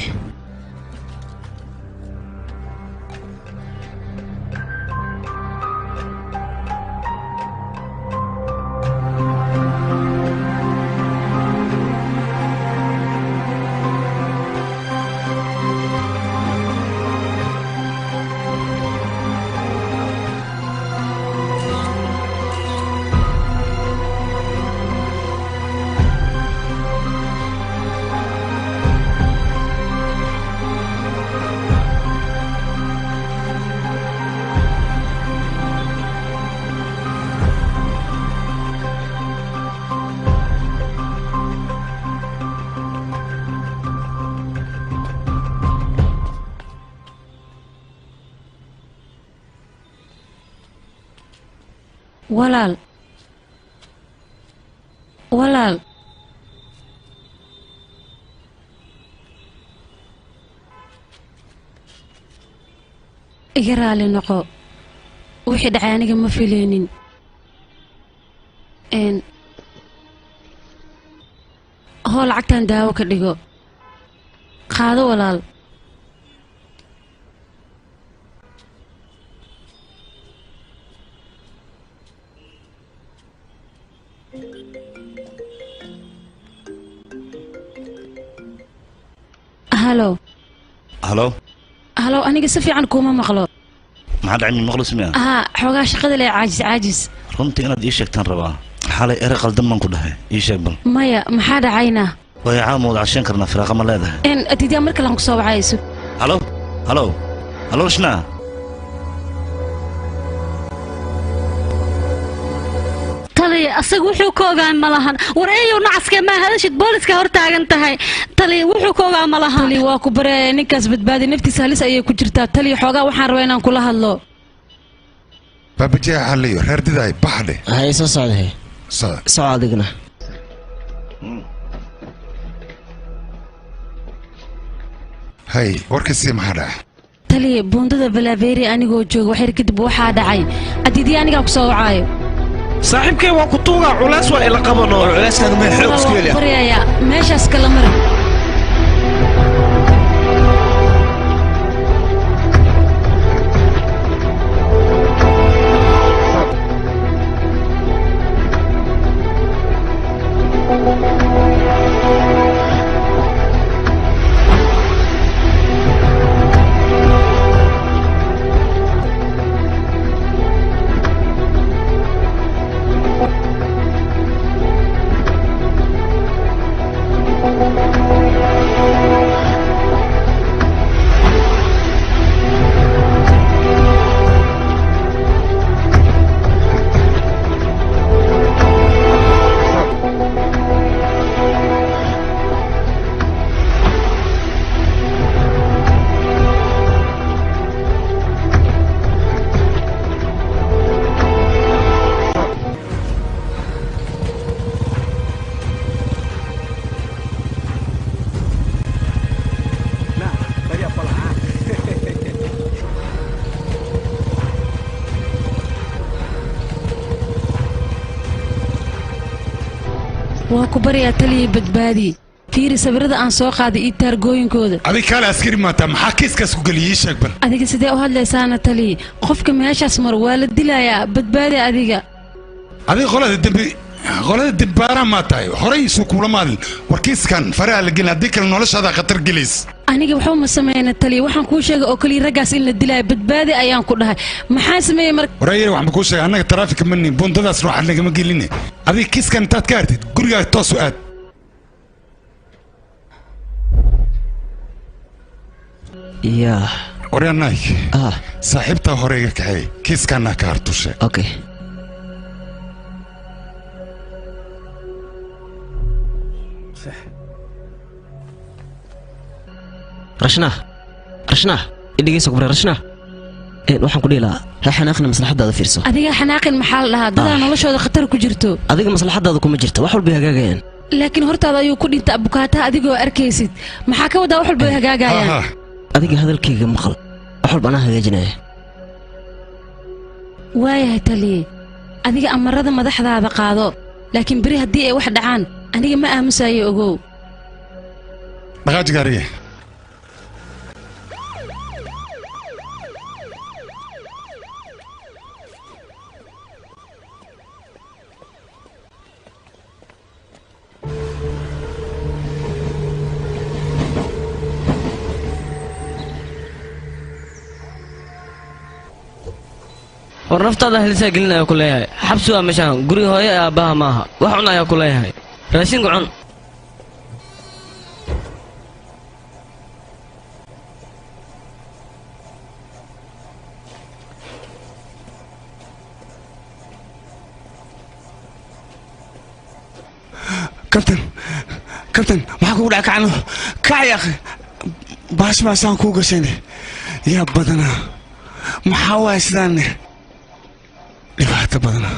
walaal iga raali noqo wixii dhacay aniga ma fileynin hoo lacagtan daawo ka dhigo qaado walaal هلو هلو هلو أنا قصفي عنكم ما مغلو ما حد عندي مغلو سميها حوغا شقد لي عاجز runtii inaad ii sheegtaan rabaa xalay erey qaldan baan ku dhahay ii sheeg bal maya maxaa dhacayna way caamood cashan karnaa firaaqa ma leedahay atidiya marka lan ku soo wacayso halo halo halo shnaa taliya asaga wuxuu ka ogaa ma lahan war eeyow nacaska ma hadashid booliska hor taagan tahay taliya wuxuu ka ogaa ma lahan taliya waa ku bareeyay ninkaas badbaadi naftiisa halis ayay ku jirtaa taliya xoogaa waxaan rabaa inaan kula hadlo baabajee xaliyo reer diday baxde hay soo socday soo adigna hay warkasi maxaa dhacay taliya buundada balabeeri anigoo jooga waxyar kadib waxaa dhacay adidiya anigaa ku soo wacaayo saaxiibkay waa ku tuugaa culays waa ila qabano culayskaaga meel xoog isku heliya baryaya meeshaas kala mara waa ku baryaa taliya badbaadi fiiri sawirada aan soo qaaday iyo taargooyinkooda adiga kale askari maata maxaa kiiskaas ku geliyay sheeg bal adiga sidee u hadlaysaana taliya qofka meeshaas mar waa la dilayaa badbaadi adiga qolada dibbaara ma tahay horay isu kula maadin warkiiskan faraha la gelin haddii kale noloshaada khatar gelays aniga waxba ma sameeyna taliya waxaan kuu sheegay oo kaliya raggaas in la dilaayo badbaadi ayaan ku dhahay maxaa sameeyey mar warayay waxaan kuu sheegay annaga taraafika mani bundadaas ruuxa nagama geline adiga kiiskan intaad ka hartid gurigaaga toos u aad yaa waryaanaay saaxiibtaa hore iga kaxeey kiiskanna ka hartushe okay rashna idhigaysa kubre rashna waxaan ku dhihi lahaa ha xanaaqina maslaxadaada fiirso adiga xanaaqin maxaa la dhahaa dadaa noloshooda khatar ku jirto adiga maslaxadaada kuma jirta wax walbay hagaagayaan laakiin hortaada ayuu ku dhinta abukaataha adigoo arkaysid maxaa ka wadaa wax walbay hagaagayaan adiga hadalkayga maqal wax walba anaa hagaajinaya waayahay taliye adiga amarada madaxdaada qaado laakiin beri haddii ay wax dhacaan aniga ma aamusayo ogow dhaqaajigaariye war naftaada helisaa gelin ayaa ku leeyahay xabsi waa meeshaan guriga hooye ee aabbaha maaha wax cun ayaa ku leeyahay raashinka cun kabtan maxaa kugu dhaca kacno kac yaakhi baash baasaan kuu gashayne yaa badanaa maxaa waaya sidaanne dhibaato badana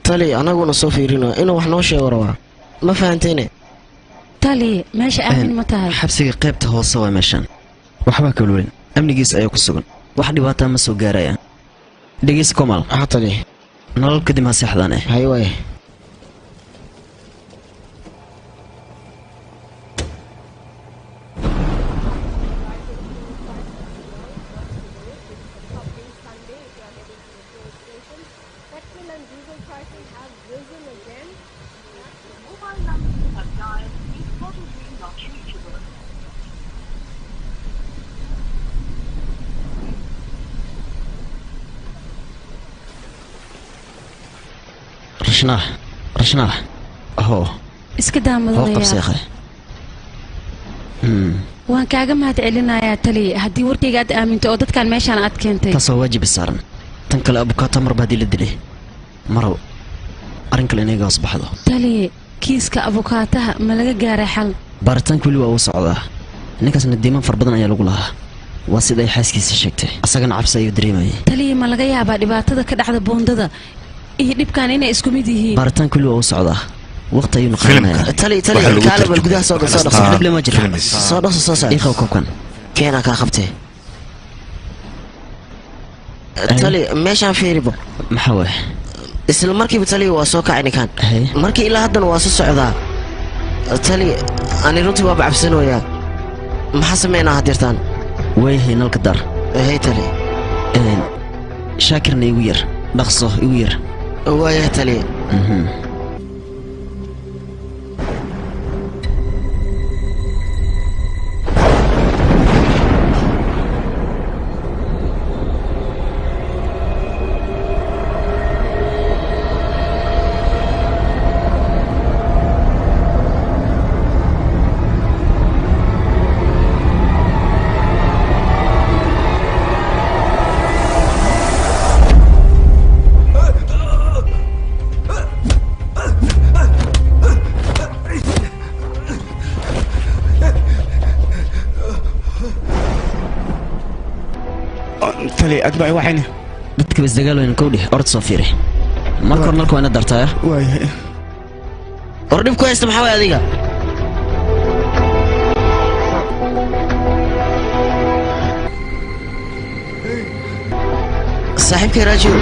tali anaguna soo fiirino inuu wax noo sheego rabaa ma fahantayne tali meesha aamin ma tahay xabsiga qaybta hoose waa meeshaan waxbaa kalulin amnigiis ayaa ku sugan wax dhibaataa ma soo gaarayaan dhegeysa komal tali nolol kadib ha seexdaan hay waay rashna hoo iska daamadaya waan kaaga mahad celinayaa taliye haddii warkayga aad aaminto oo dadkan meeshaan aad keentay taasoo waajib saaran tan kale abukaata marba haddii la dilay marow arrin kale inaga hoos baxdo taliye kiiska abukaataha ma laga gaaray xal baaritaanka weli waa uu socdaa ninkaasna diimaan far badan ayaa lagu lahaa waa sida ay xaaskiisa sheegtay asagana cabsi ayuu dareemayay taliye ma laga yaabaa dhibaatada ka dhacda boondada iyo dhibkaan inay isku mid yihiin baaritaanka weli waa uu socdaa waqti ayuu naqaanayaa tali kaale bal gudaha soo dhaqso dhib lama jiro soo dhaqso soo saar iqaw koobkan keenaa kaa qabtee tali meeshaan fiiribo maxaa waay isla markiiba tali waa soo kacay ninkaan markii ilaa haddana waa soo socdaa tali ani runtii waa bacabsanoyaa maxaa sameynaa hadirtaan waayahay nalka dar hey tali shaakirna igu yar dhaqso igu yar waayahay tali tali adba ay waxayna dadka bas dagaal weyn ku dhih orod soo fiiri marka hore nalku ina dartaa waay ordhib ku haysta maxaa way adiga saaxiibkay raajiw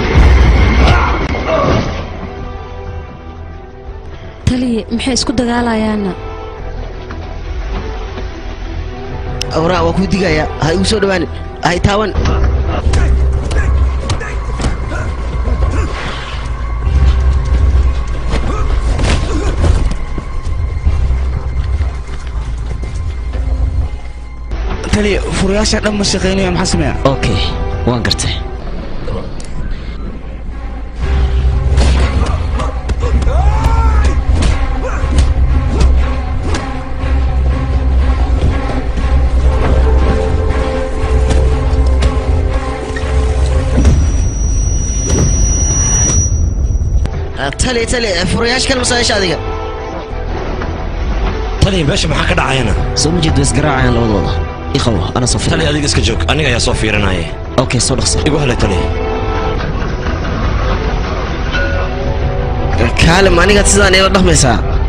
taliye maxay isku dagaalayaana awraa waa ku digaya ha igu soo dhawaan hay taawan tali furayaasha dhan ma shaqeynaya maxaa sameeyaa okay waan gartay تلي فرياش كلمة صايش هذه تلي باش ما حكى دعاينا سو مجد بس قراعة عن الوضع يخوه أنا صفير تلي هذيك اسك جوك أنا يا صفير أنا هي أوكي صدق صح يقول هلا تلي كلام أنا قد تزاني وضح مسا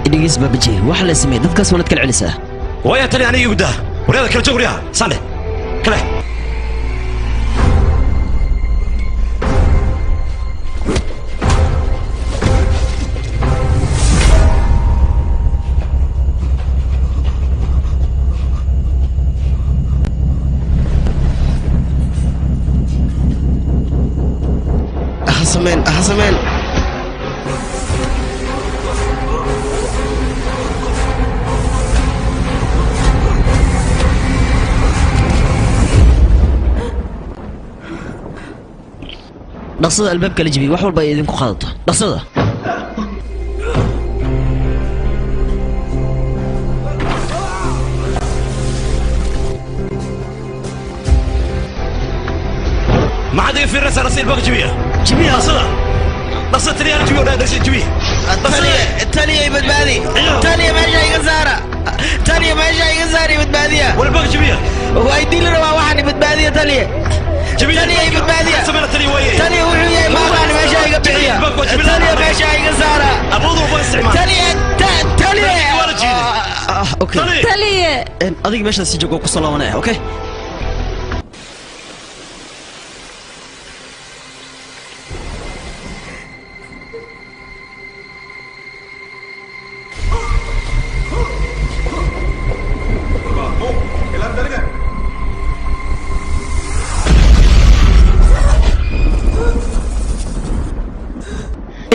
إدي جسبة بجي وحلا سمي دفكس ونتكل علسة ويا تلي أنا يقدا ورياض كلا جوك رياض صالح كلا أحسمين dhaqsada albaabka la jabiyay wax walba ay idinku qaadato dhaqsada ما حد يفير رسالة رسيل باقي جبيها dhaqsada dhaqsada taliya ana jibiyo dhaadaysi jibi taliya badbaadi taliya meesha iga saara taliya meesha iga saari badbaadiya wala baaqi jibiya way dilina waa waxani badbaadiya taliya taliya badbaadiya samana taliya way taliya wuxuu yahay maaqaan meesha iga bixiya taliya meesha iga saara abudu waa isticmaal taliya okay taliya adiga meesha si joog ku salaamanaya okay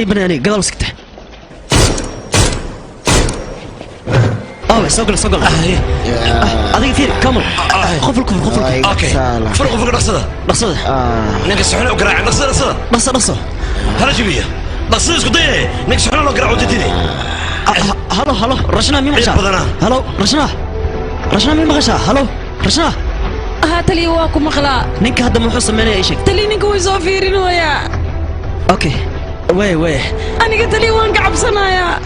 بناني قدام سكته سوقل هذه كثير كمل خف الكفر اوكي فرق نقصده نك سحنا وقراع نقصده هلا جبيه نقصده اسكو ديه نك سحنا وقراع وجدتني هلو رشنا مين مغشى هلو رشنا مين مغشى هلو رشنا تلي واكو مخلا نك هذا محو سمينا اي شيء تلي نك ويسو فيرين ويا اوكي وي أنا قلت لي وين قاعد بصنايا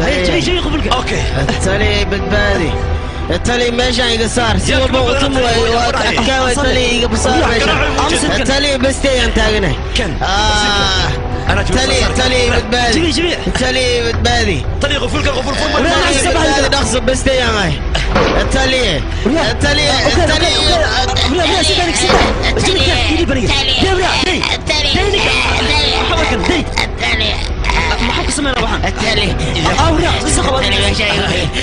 جاي قبلك أوكي تالي بالبادي تالي ماشي يقصار سوى بوطن وكاوي تالي يقصار ماشي تالي بس تي أنت أغنى تالي بالبادي تالي بالبادي تالي غفول تالي نقص بس تي أغنى تالي ما حق سمعنا وحن التالي لا لسه خبر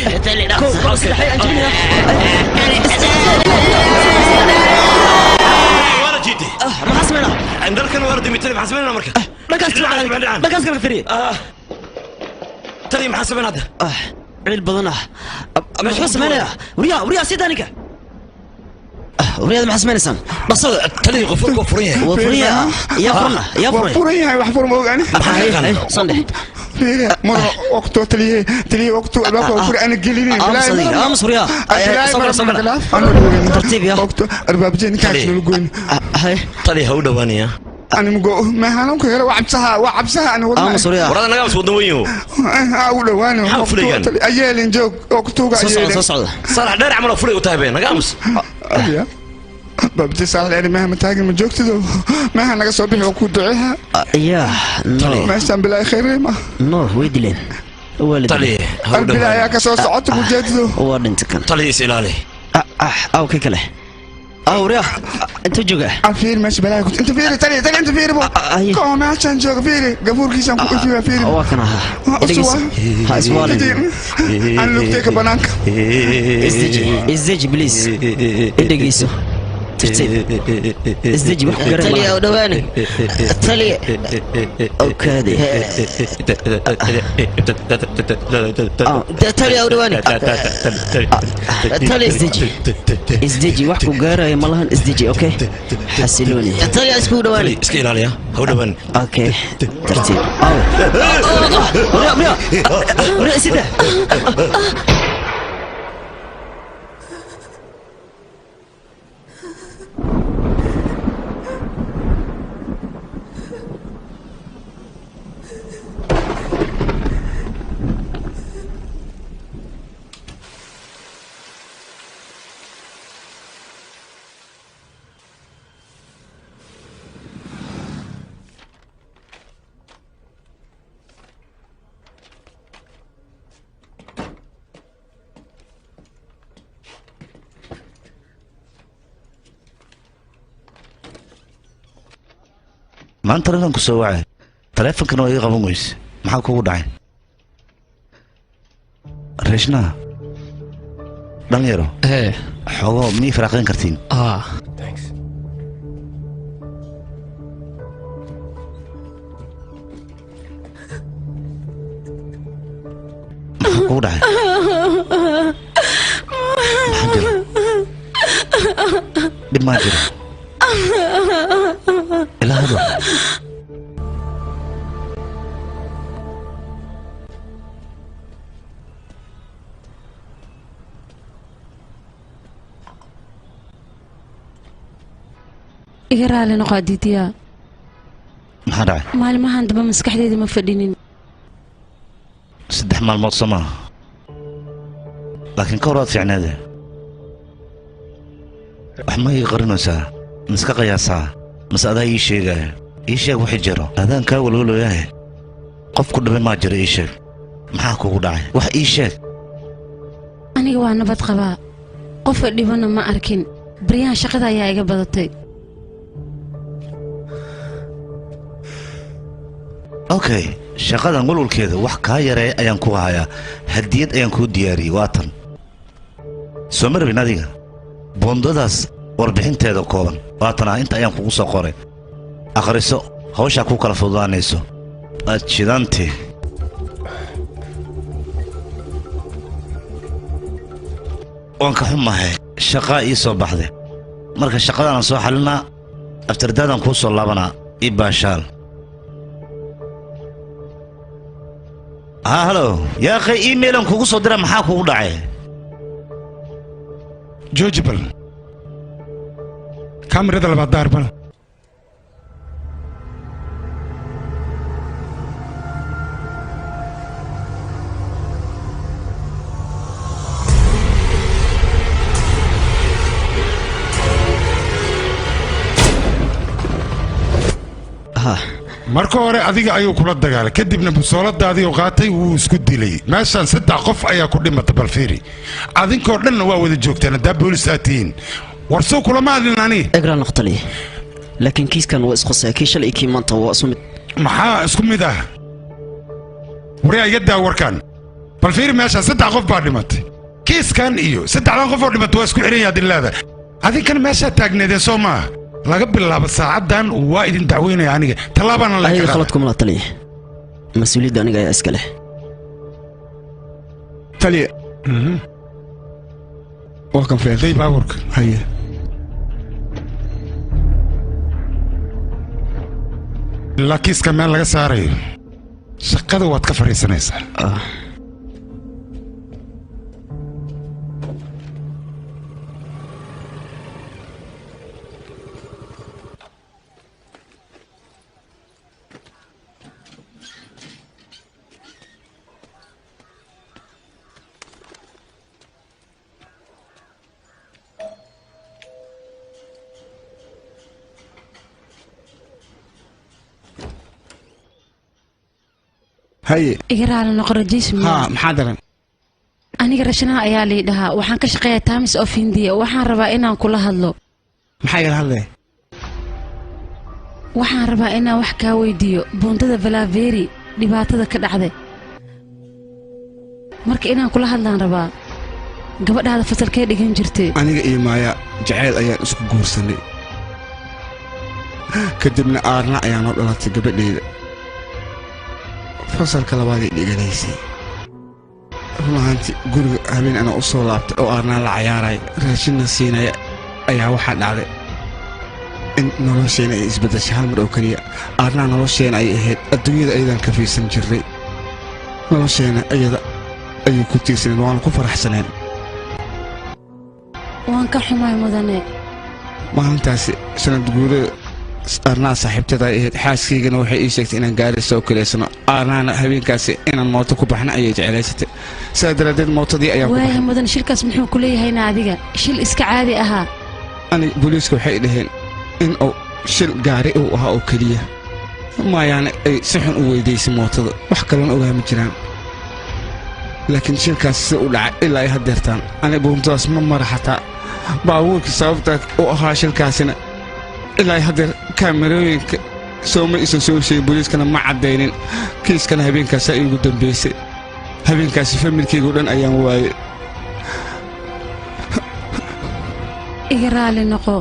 التالي نقص الحقيقة انجبني وانا جيتي ما حسمنا عندنا كان ورد ميتين حسبنا مركز مركز كان فريد تالي ما حسبنا هذا عيل بدنا مش حسمنا وريا سيدانك ورياض ما حسمنا سام بس تالي غفور وفريه يا فريه وحفر موغاني صندي مرة وقته تلي وقته الباب وفر أنا قليلين بلا أمس وريا صبر أنا ترتيب يا وقته الباب جاني كان شنو نقول تالي هو دوانيا أنا مقو ما هنوك هلا وعبسها أنا والله ورada naga soo dawayo أقول وأنا أيالين جوك أكتوك أيالين صالح دار عمله فلي وتابين naga amus أبيا بابتي صالح يعني مهما تاجر من جوك تدو ما هنقص صبيح وكود دعيها يا ما يستن بلا خير ما نور ويدلين طلي البلا يا كسر صعدت وجدته وانت كان طلي اسئله او كيكله رياح انت جوجا فيري ماشي بلاي كنت انت فيري تاني انت فيري بو كون عشان جوجا فيري قبور كيسان كنت فيري هو كان ها اسوالي انا لقيتك بنانك ازدجي بليز ادقيسو ازدجي وحكو قرر تلي او دواني تلي اوكادي تلي او دواني تلي ازدجي وحكو قرر مالهن ازدجي اوكي حسلوني تلي اسكو دواني اسكي الاليا هو دوان اوكي ترتيب ريا سيده ما أنت رأيك سواعي تلفون كانوا يغمون ويس محاك هو داعي ريشنا دانيرو ايه حوغو مي فراقين كرتين محاك هو داعي محاجر دماجر إلا هذا iga raali noqo diidiya maxaa dhacay maalmahan daba maskaxdeeda ma fadhinin 3 maalmood samaa laakiin ka horaad fiicneede wax ma ii qarinaysaa miska qiyaasaa mas adaa ii sheegaya ii sheeg wixii jiro adaan kaa walwalooyahay qof ku dhimay maa jiro ii sheeg maxaa kugu dhacay wax ii sheeg aniga waa nabad qabaa qof dhibana ma arkin baryahan shaqada ayaa iga badatay okay shaqadan walwalkeeda wax kaa yareeya ayaan ku hayaa hadiyad ayaan kuu diyaariyey waa tan soo ma rabin adiga boondadaas warbixinteeda kooban waa tanaa inta ayaan kugu soo qoray akhriso hawshaa ku kala fududaanayso aad shidaantee waan ka xumahay shaqaa ii soo baxday marka shaqadaanaan soo xalinaa aftardaadaan kuu soo laabanaa ii baashaal هلو يا اخي ايميلهم كوكو صدر محاك كوكو داعي جوجبل كاميرا دلبات دار بل marka hore adiga ayuu kula dagaalay kadibna busooladaadii uu qaatay wuu isku dilay meeshan 3 qof ayaa ku dhimatay balfiiri adinkoo dhan waa wada joogtaan daa boolis aatiin warsoo kula maadin ani egra naqtali laakiin kiiskan waa isku saakay shalay kii maanta waa isku mid maxaa isku mid ah wariya yada warkan balfiiri meeshan 3 qof baa dhimatay kiiskan iyo 3 qof oo dhimatay waa isku xiran yahay dilaada adinkan meesha taagneedeen Soomaa laga bilaabo saacadan waa idin dacweynaya aniga talaabana la kala khaladkum la taliye mas'uuliyadda aniga ayaa iska leh taliye waa kan feeday baaburka haye laakiiska meel laga saarayo shaqada waad ka fariisanaysaa haye iga raali noqo rajiismi haa maxaa daran aniga rashanaha ayaa lii dhahaa waxaan ka shaqeeyaa times of india waxaan rabaa inaan kula hadlo maxaa igala hadlaya waxaan rabaa inaan wax kaa weydiiyo buundada valaveri dhibaatada ka dhacday marka inaan kula hadlaan rabaa gabadhaada fasalkee dhigan jirtay aniga iyo maaya jacayl ayaan isku guursanay kadibna aarna ayaa noo dhalatay gabadhayda fasalka labaad ay dhiganaysay run ahaantii guriga habeen anaa u soo laabtay oo aarnaa la cayaaraya raashinna siinaya ayaa waxaa dhacday in nolosheena ay isbeddeshay hal mar oo keliya aarnaa nolosheena ay ahayd adduunyada ayadaan ka fiirsan jirnay nolosheena ayada ayay ku tiirsaneen waanu ku faraxsaneen waan ka xumay mudane maalintaasi sanad guurada aarnaa saaxiibtada ay ahayd xaaskaygana waxay ii sheegtay inaan gaarisa oo kaleysano aarnaana habeenkaasi inaan mooto ku baxna ayay jeclaysatay sidaa daraaddeed mootadii ayaan ku waaya mudane shilkaas muxuu ku leeyahayna adiga shil iska caadi ahaa aniga booliiska waxay dhaheen in uu shil gaari uu ahaa oo keliya maayaane ay si xun u weydaysay mootada wax kalena ogaama jiraan laakiin shilkaas sida u dhacay ilaa ay haddeertaan aniga buuntadaas ma mara xataa baabuurkii sababtaa u ahaa shilkaasina ilaa ay haddeer kaamerooyinka sooma isan soo sheegin booliiskana ma caddaynin kiiskana habeenkaasa iigu dambaysay habeenkaasi familkaygu dhan ayaan waayey iga raali noqo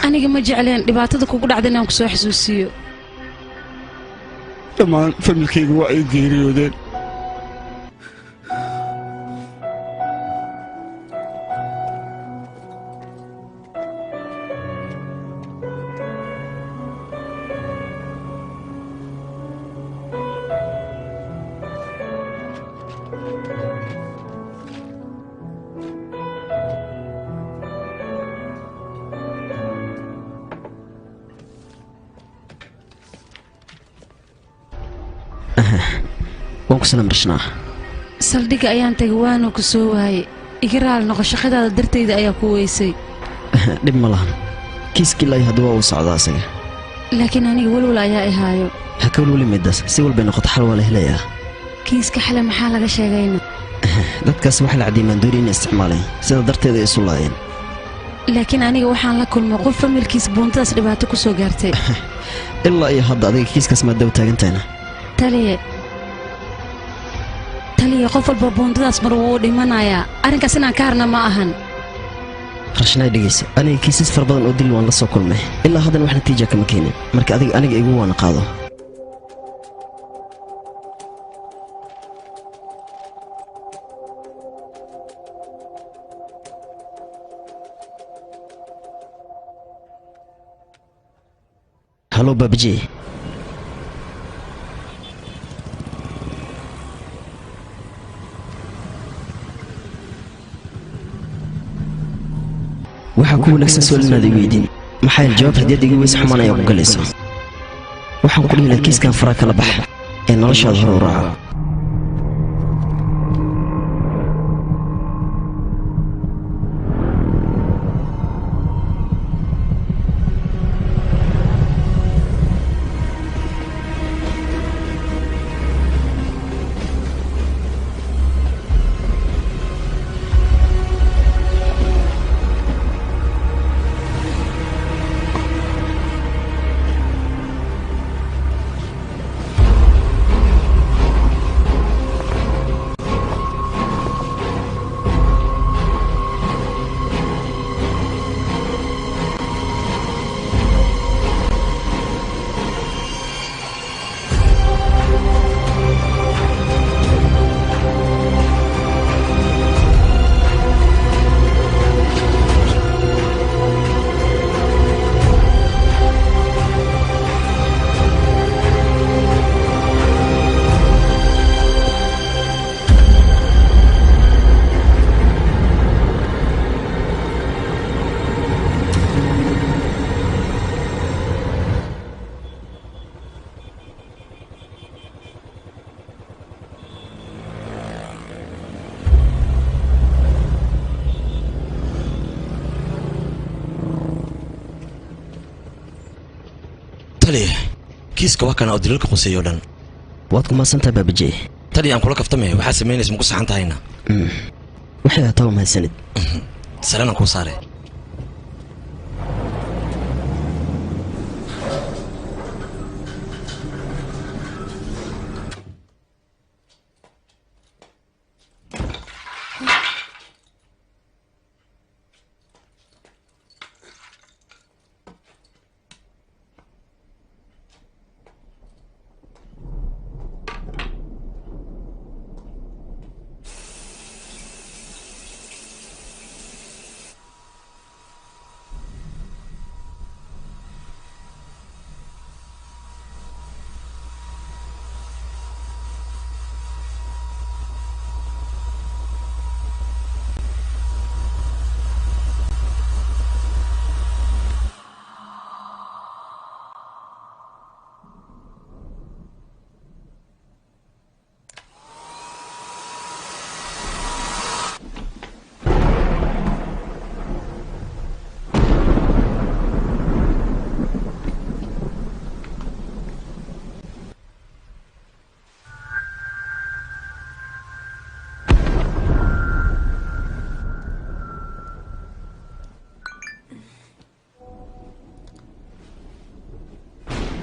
aniga ma jecleen dhibaatada kugu dhacda inaan ku soo xasuusiiyo dhammaan familkaygu waa ay geeriyoodeen waan ku salaamrashnaa saldhigga ayaan tagay waanu ku soo waayey iga raali noqo shaqadaada dartayda ayaa ku weysay dhib ma lahan kiiskii lay hadda waa uu socdaa asaga laakiin aniga welwal ayaa ihaayo ha ka welweli middaas si walbay noqoto xal waa la helayaa kiiska xale maxaa laga sheegayna dadkaas waxa la cadiyay maandoori inay isticmaaleen sida darteeda ay isu laayeen laakiin aniga waxaan la kulmay qof familkiisa buuntadaas dhibaato ku soo gaartay ilaa iyo hadda adiga kiiskaas maad daba taagantahayna taliya qof walba buuntadaas mar wuu dhimanayaa arrinkaas inaan ka harna ma ahan rashnaay dhegayso aniga kiisas fara badan oo dil waan la soo kulmay ilaa haddana wax natiija kama keenin marka aniga igu waana qaado halo baabaji waxaa ku wanaagsan su'aal inaad i weydiin maxaa yael jawaab hadiyad iga weys xumaan ayaa ku galayso waxaan ku dhihi lahaa kiiskan faraa kala bax ee noloshaada hore u raaco kiiska waa kana oo daliilka quseeyo dhan waad ku maasantahay baabajey tali aan kula kaftamay waxaa samaynaysa muku saxan tahayna waxay ataa mahadsanid salaanaan kuu saare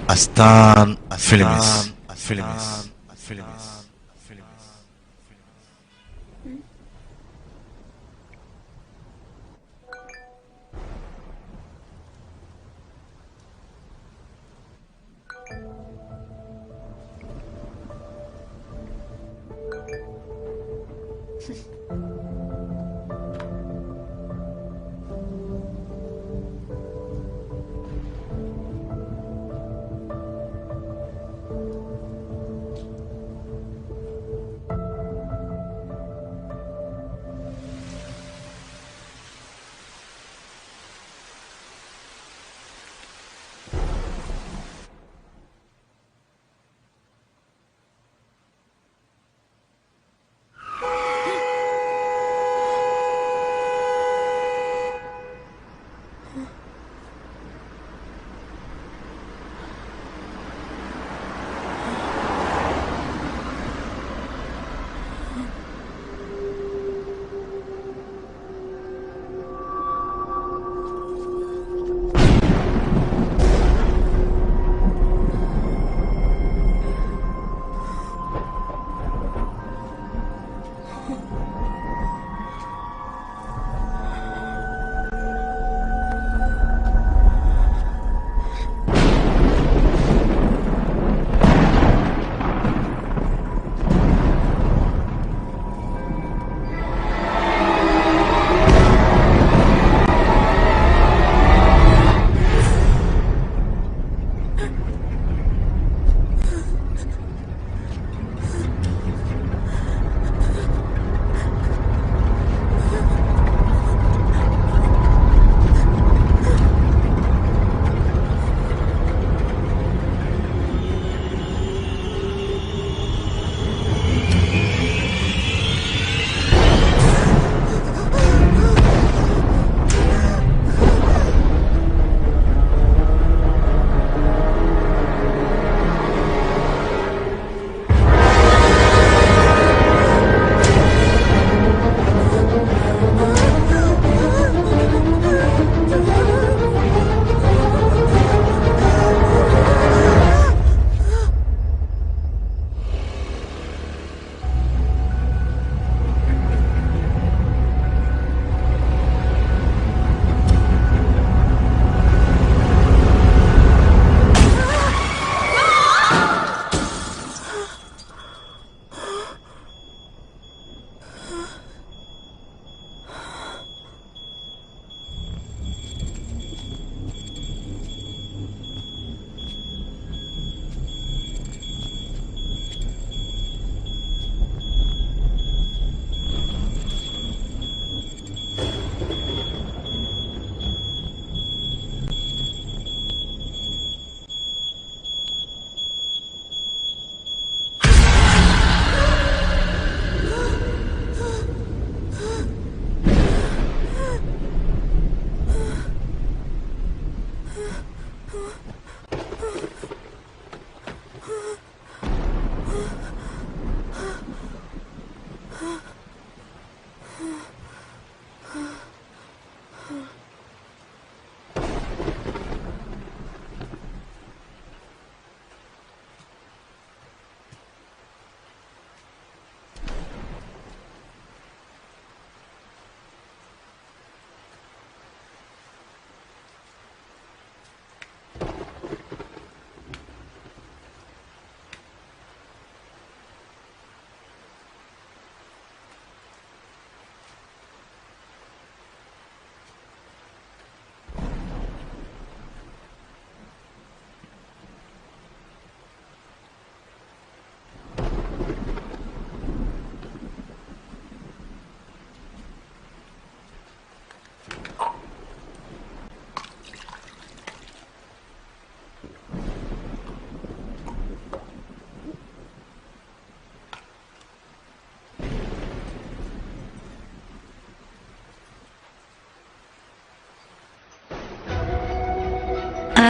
Astaan Films.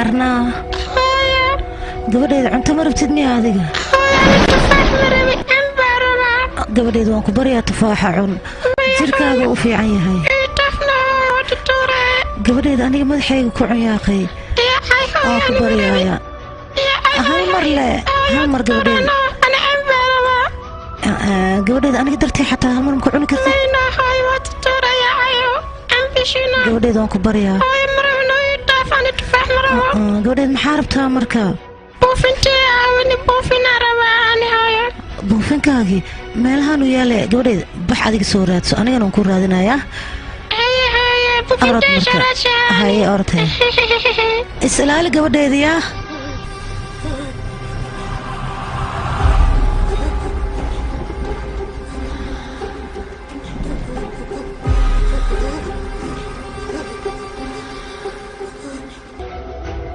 arnaa gabadheeda cunto ma rabtid miya adiga gabadheeda waan ku baryaa tufaaxa cun jirkaaga u fiican yahay gabadheeda aniga madaxayga ku cun yaaqay waan ku baryaaya hal mar gabadheeda gabadheeda aniga dartay xataa hal mar ma ku cuni kartid gabadheeda waan ku baryaa gabadheed maxaa rabtaa marka buufinkaagii meelahaanu yaale gabadheed bax adiga soo raadso anigana waan ku raadinayaa orod marka haye ortay is-ilaali gabadheediyaa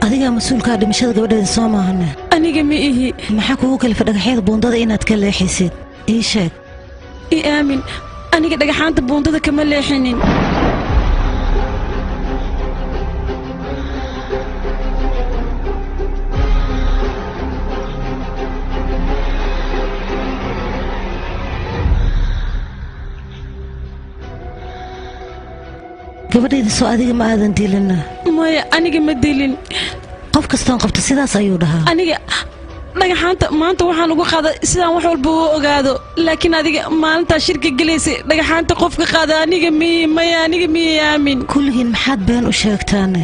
adigaa mas-uulkaa dhimashada gabadheeda soo maahane aniga ma ihi maxaa kugu kalifa dhagaxyada buundada inaad ka leexisid ii sheeg i aamin aniga dhagaxaanta buundada kama leexinin gabadheeda soo adiga ma aadan dilina maya aniga ma dilin qof kastoon qabta sidaas ayuu dhahaa aniga dhagaxaanta maanta waxaan ugu qaaday sidaan wax walba u ogaado laakiin adiga maalintaa shirka gelaysay dhagaxaanta qofka qaada aniga maya aamin kulligiin maxaad been u sheegtaane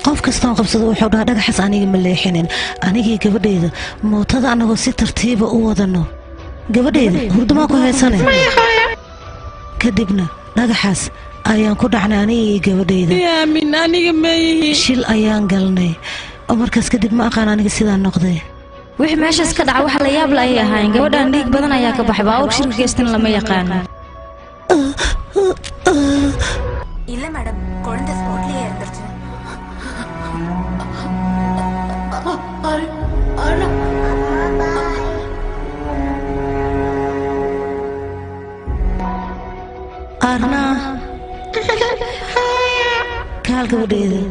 qof kastoon qabsado wuxuu dhahaa dhagaxaas aniga ma leexinin anigii gabadheeda mootada annagoo si tartiiba u wadano gabadheeda hurdumaa ku haysane kadibna dhagaxaas ayaan ku dhacnay aniga iyo gabadheeda aamin aniga mayihi shil ayaan galnay oo markaas kadib ma aqaan aniga sidaan noqday wixii meeshaas ka dhaca wax la yaab la ay ahaayeen gabadhan dhiig badan ayaa ka baxay baawur shirka geestan lama yaqaan இல்ல மேடம் குழந்தை ஸ்பாட்லயே இறந்துருச்சு arna kaal gabadheeda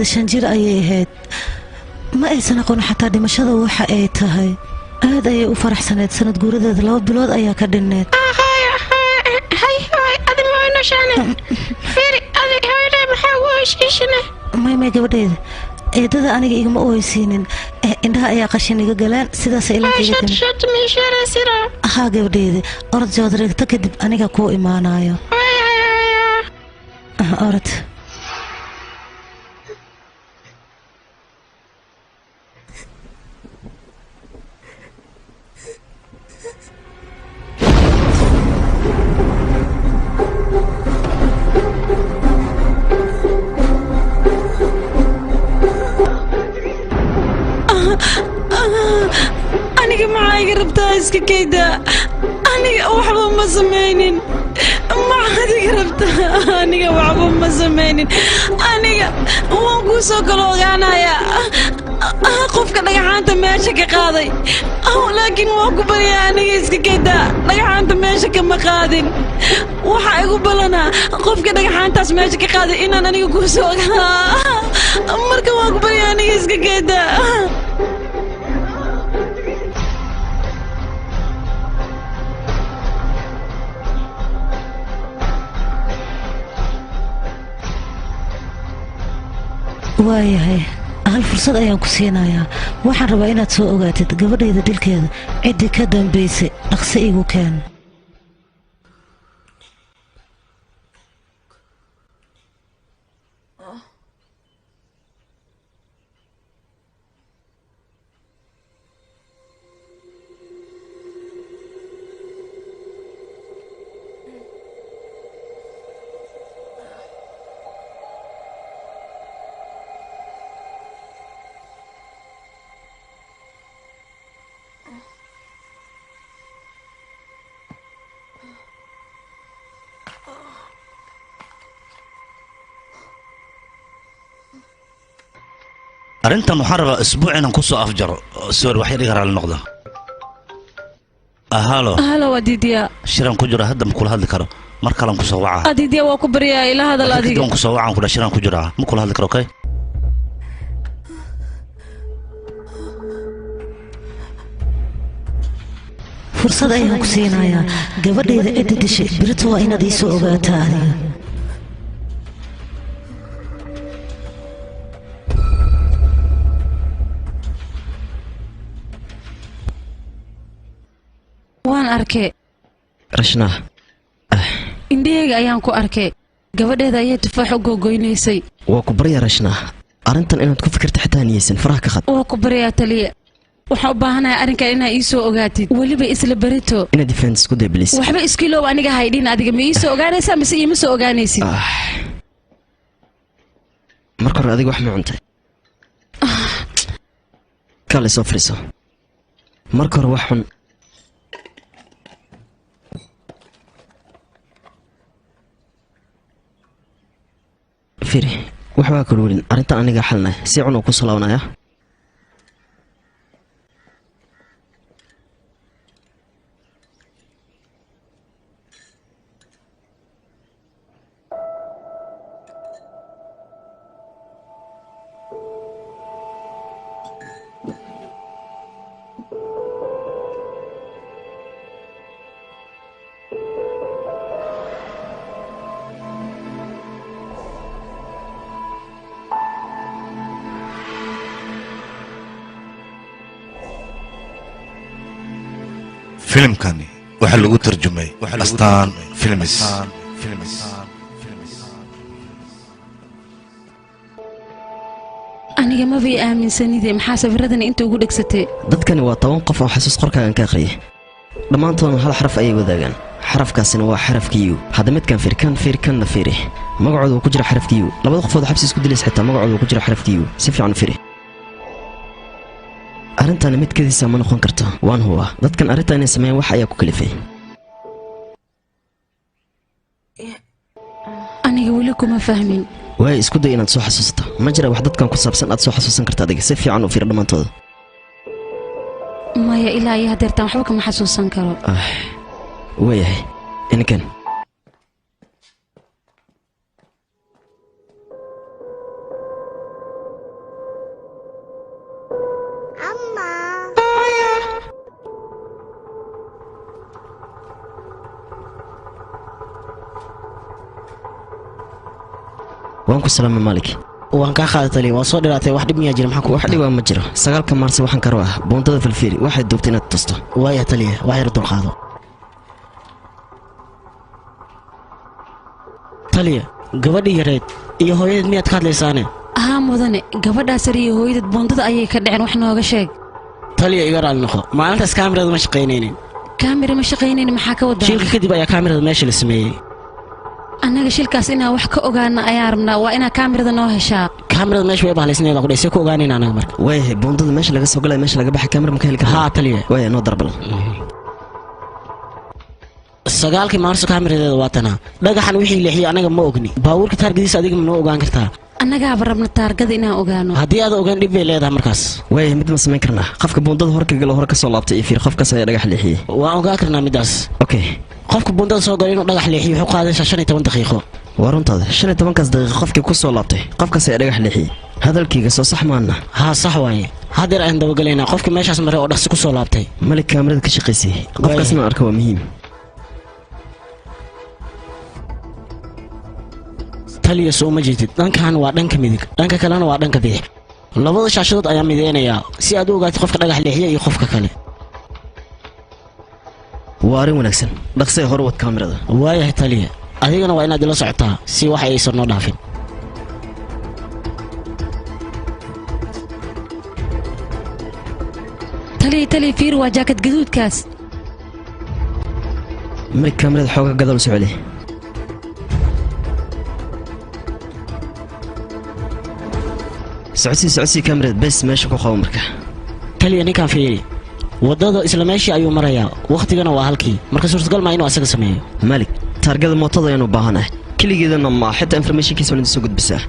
5 jir ayay ahayd ma aysan aqoon xataa dhimashada waxa ay tahay aad ayay u faraxsaneed sanad guuradeeda 2 bilood ayaa ka dhinneed may gabadheeda eedada aniga igama ooysiinin indhaha ayaa qashin iga galeen sidaas haa gabadheeda orod joodreegta kadib aniga kuu imaanayo orod aniga maxaa iga rabtaa iska kayda aniga waxba ma samaynin maxaad iga rabtaa aniga waxba ma samaynin aniga waan kuu soo kala ogaanayaa qofka dhagaxaanta meesha ka qaaday laakiin waan ku baryaa aniga iska kayda dhagaxaanta meesha kama qaadin waxaa igu balanaa qofka dhagaxaantaas meesha ka qaaday inaan aniga kuu soo ogaa marka waan ku baryaa aniga iska kayda waayahay hal fursad ayaan ku siinayaa waxaan rabaa inaad soo ogaatid gabadhayda dilkeeda ciddii ka dambaysay dhaqso igu keen arrintan waxaan rabaa isbuuc inaan ku soo afjaro sorry wax yar iga raali noqda halo waa diidiya shiran ku jiro hadda ma kula hadli karo mar kale aan ku soo wacaa adidiya waa ku baryaa ila hadal adiga aan ku soo wacaan ku dhashiran ku jiraa ma kula hadli karo okay fursad ayaan ku siinayaa gabadheeda cidda dishay birito waa inaad ii soo ogaataa adiga waan arkay rashnaa indhahayga ayaan ku arkay gabadheeda ayay tufaax u googoynaysay waa ku baryaa rashnaa arrintan inaad ku fikirta xitaa niyeysan faraha ka qad waa ku baryaa taliya waxaan u baahanahay arrinkan inaad ii soo ogaatid weliba isla berito inaad defense isku day please waxba iskiilow aniga haydhin adiga ma ii soo ogaanaysaa mise iima soo ogaanaysid marka hore adiga wax ma cuntay kale soo fariiso marka hore wax xun firi waxbaa kala welin arrintan aniga xalnay si cun oo ku salaawnaya filimkani waxaa lagu tarjumay astaan filmis aniga mabay aaminsanide maxaa sawiradani inta ugu dhegsatay dadkani waa 10 qof oo xasuus qorkaagan ka aqriyay dhammaantoodna hal xaraf ayay wadaagaan xarafkaasina waa xarafkiiyu hadda midkan firkanna firi magacooda uu ku jira xarafkiiyu labada qofood xabsi isku dilays xitaa magacooda uu ku jira xarafkiiyu si fiican firi arrintan mid kadiisa ma noqon karto waan huwa dadkan arrintan inay sameeyaan wax ayaa ku kalifay aniga weli kuma fahmin way isku day inaad soo xasuusato ma jira wax dadkan ku saabsan aad soo xasuusan karta adiga si fiican u fiir dhammaantooda maya ilaa iyo hadeertaan waxba kama xasuusan karo waayahay inkan waan ku salaamay maalik waan kaa qaadatay waa soo dhiraatay wax dhib miyaa jira maxaa ku wax dhib ma jiro 9 maarsi waxaan karo ah boontada filfiiri waxay doobtay inaad tusto waaya taliya wax yar dul qaado taliya gabadhii yareed iyo hooyadeed miyaad ka hadlaysaane mudane gabadhaas yar iyo hooyadeed boondada ayay ka dhaceen wax nooga sheeg taliya iga raali noqo maalintaas kaamirada ma shaqaynaynin kaamira ma shaqaynaynin maxaa ka wadaa shilka kadib ayaa kaamirada meesha la sameeyey annaga shilkaas inaan wax ka ogaana ayaa rabnaa waa inaa kaamirada noo heshaa kaamirada meesha way bahlaysanayda ku dhaysay ku ogaanayna anaga marka waayahay boondada meesha laga soo galay meesha laga baxay kaamira ma ka heli kartaa haa taliya waaya noo darbal 9 maarso kaamiradeeda waa tanaa dhagaxan wixii leexiyay anaga ma ogni baabuurka taargadiisa adiga ma noo ogaan kartaa annagaaba rabna taargada inaan ogaano haddii aad ogaan dhib bay leedahay markaas waayahay mid ma samayn karnaa qofka boondada hor ka galo hor ka soo laabtay iyo fiir qofkaas ayaa dhagax leexiyey waan ogaan karnaa midaas okay qofka boondada soo galay inuu dhagax leexiyo wuxuu qaadaysaa 15 daqiiqo waa runtaada 15kaas daqiiqo qofkii ku soo laabtay qofkaas ayaa dhagax leexiyey hadalkayga soo sax maana haa sax waaye hadeer aan dabagalaynaa qofka meeshaas maray oo dhaqsi ku soo laabtay malik kaamirada ka shaqaysay qofkaasna arka waa muhiim taliya soo ma jeedid dhankan waa dhanka midig dhanka kalena waa dhanka bidix labada shaashadood ayaa mideynayaa si aad u ogaatid qofka dhagax leexiya iyo qofka kale waa arrin wanaagsan dhaqsay hor wad kaamirada waayahay taliya adigana waa inaad ila socotaa si wax aysan noo dhaafin taliya fiir waa jaakad gaduudkaas mari kaamirada xooga gadal u socday socodsii kaamirada bes meesha ku qabo marka taliya ninkaan fiiri waddada isla meeshii ayuu marayaa wakhtigana waa halkii marka suurtagal maa inuu asaga sameeyo maalik taargada mootada ayaanu baahanahay keligeedana ma xitaa informationkiisa waan soo gudbisaa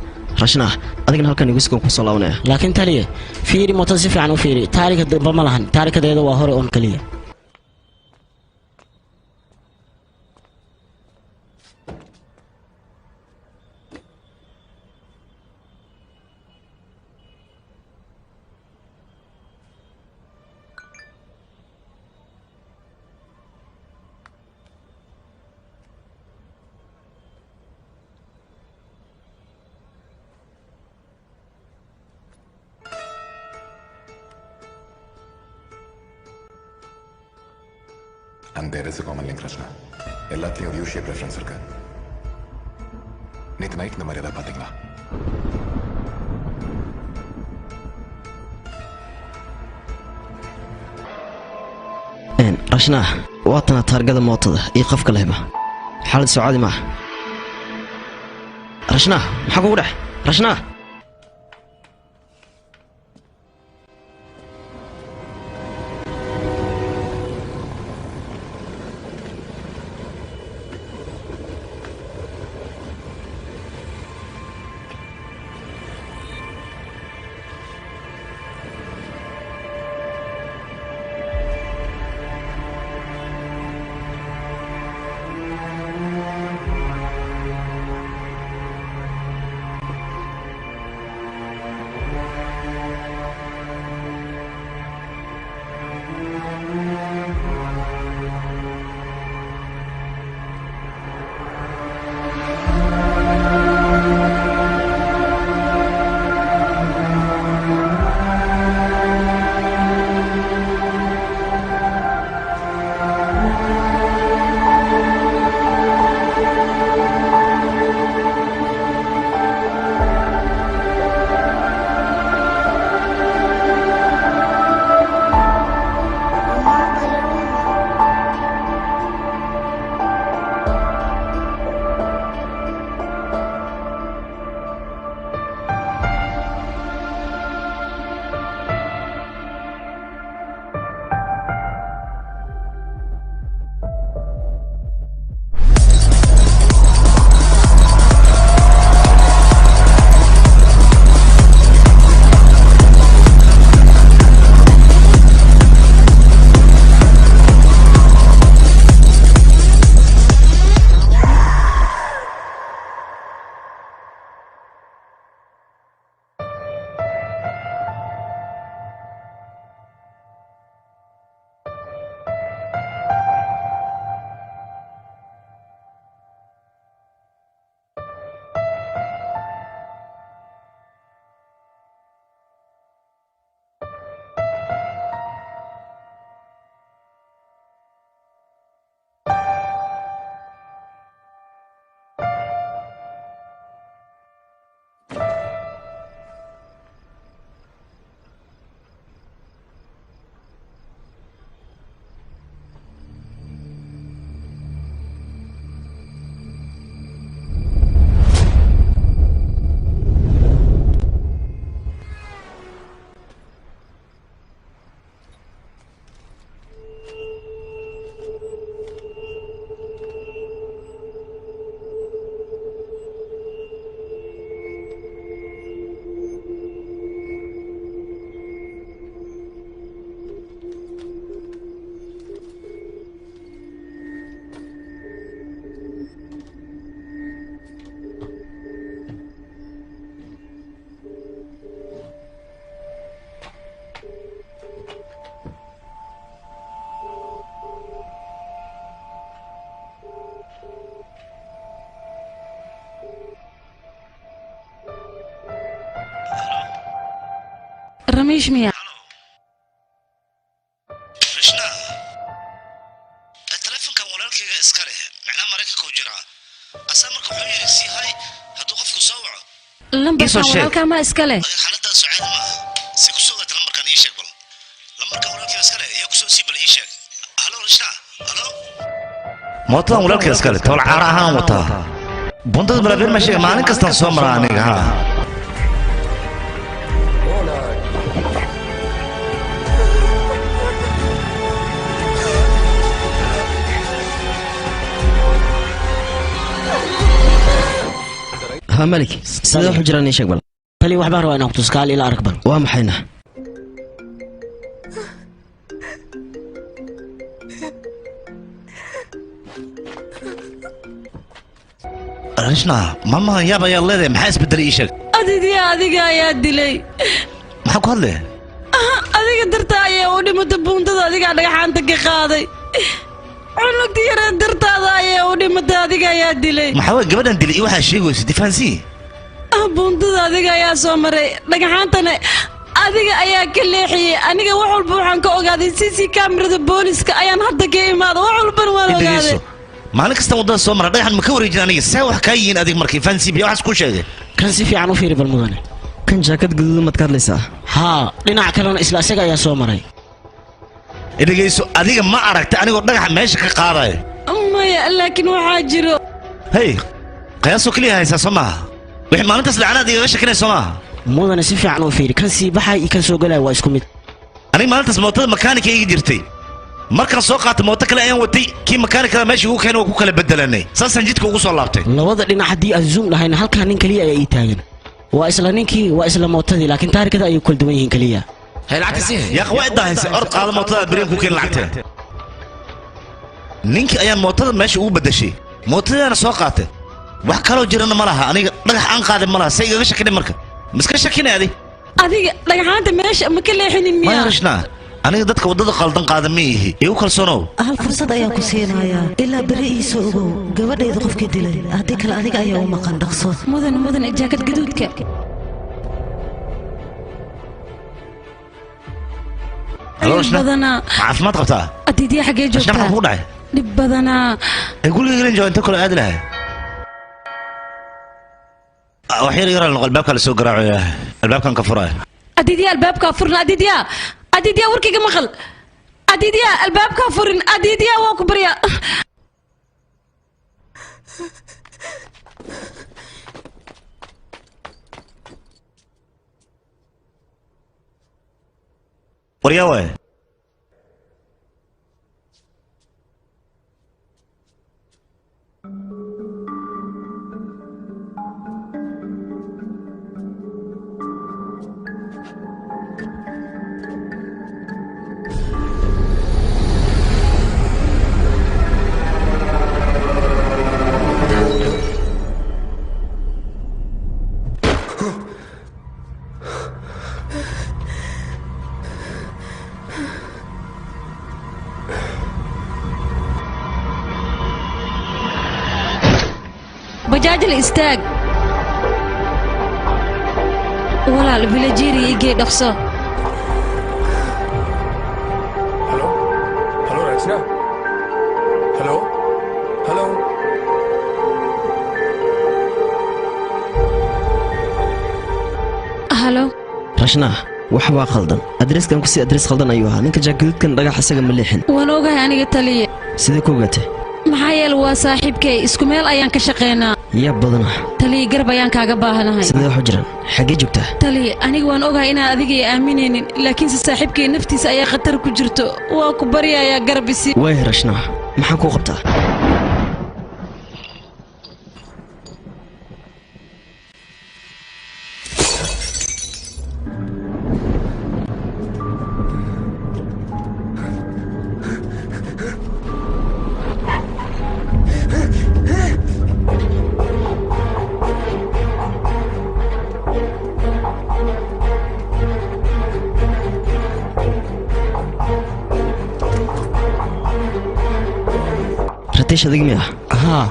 rashnaa adigana halkan igu sugan ku soo laabanaya laakiin taliya fiiri mootada si fiican u fiiri taarika damba ma lahan taarikadeeda waa hore oon keliya And there is a common link, Rachna. எல்லாத்துலயும் ஒரு U-shaped reference இருக்கு. நேத்து நைட் இந்த மாதிரி ஏதாவது பாத்தீங்களா? رشنا واتنا تارجد موطد يقف كلهبة حالة سعادي معه رشنا محقو رح رشنا رميش ميا رشنا التليفون كان ولالكي اسكره معناه مريكا كوجرا اسامرك وحوي سي هاي هدو قفكو سوعو لمبر كان ولالكا ما اسكله حالدا سعيد ما سي كسوغت لمبر كان يشيك بل لمبر كان ولالكي اسكره يا كسو سي بل يشيك الو رشنا الو موطن ولالكي اسكره تول عراها وتا بندد بلا بين ماشي مالين كستان سومرا انيغا ها ها ملك سيدو حجراني شقبل تلي وحبار وانا اقتصقال الى اركبل وامحينا رشنا ماما يابا يلا ذي محاس بدري ايشك أديدي يا دلي محاك هذا أديك درتا يا ودي متبون تدا أديك على حانتك قاضي عنك تيرا درتا يا ودي مت أديك يا دلي محاول قبل دلي واحد شيء وسدي فانسي بون تدا أديك يا سومري لك حانتنا adiga ayaa ka leexiyey aniga wax walba waxaan ka ogaaday cc kamerada booliska ayaan hadda ka imaada wax walbana waan ogaaday maalin kasta wadada soo mara dhagaxan ma ka wareejin aniga saa wax kaa yihiin adig markii fancy biya waxaas ku sheegay kan si fiican u fiiri bal mudane kan jaakad guduudan maad ka hadlaysaa haa dhinac kalena isla isaga ayaa soo maray dhegayso adiga ma aragtay anigoo dhagaxa meesha ka qaadayo maya laakiin waxaa jiro hey qiyaasoo keliya haysaa soo maaha wixii maalintaas lacanaad igaga shakinay soo maaha mudane si fiican u fiiri kan sii baxay iyo kan soo galaya waa isku mid aniga maalintaas mootada makaanika iga jirtay markaan soo qaatay mooto kale ayaan watay kii makaanikada meesha ugu keenay waa ku kala bedelanay saasaan jidka ugu soo laabtay labada dhinac haddii aan zoom lahayna halkaa nin keliya ayaa ii taagan waa isla ninkii waa isla mootadii laakiin taarikada ayay kala duwan yihiin keliya yaa waa idahaysa ord qaada mootada beriin ku keen lacagteeda ninkii ayaan mootada meesha ugu bedeshay mootadaana soo qaatay wax kaloo jirana ma laha aniga dhagax aan qaaday ma laha say igaga shakinay marka miska shakinay adiga dhagaxaanta meesha ma ka leexinin miya maarashna aniga dadka wadada qaldan qaada ma ihi igu kalsoonow hal fursad ayaan ku siinayaa ilaa beri iisa ogow gabadhayda qofkii dilay haddii kale adiga ayaa u maqan dhaqso mudan jaakad gaduudka badanaa caafimaad qabtaa adiidiya xaggee joogtaa maxaa kugu dhacay dhib badanaa guriga gelin jooga inta kale aadi lahay wax yar yaraa noqo albaabka la soo garaaco albaabkan ka furaya adiidiya albaabkaa furna adiidiya warkayga maqal adiidiya albaabkaa furin adiidiya waa ku barya waryaa waay bajaajil istaag walaal villageria igee dhaqso hello Rachna hello hello halo rashna wax baa khaldan adreeskan ku sii adrees khaldan ayuu ahaa ninka jaakadudkan dhagax isaga ma leexin waan ogahay aniga taliye sidee ku ogaatay maxaa yeele waa saaxiibkay isku meel ayaan ka shaqaynaa yaa badana taliye garab ayaan kaaga baahanahay sidee wax u jiraan xaggee joogtaa taliye aniga waan ogahay inaan adiga ay aaminaynin laakiinse saaxiibkay naftiisa ayaa khatar ku jirto waa ku baryayaa garab isi waay rashna maxaan kuu qabtaa ratiish adig miya haa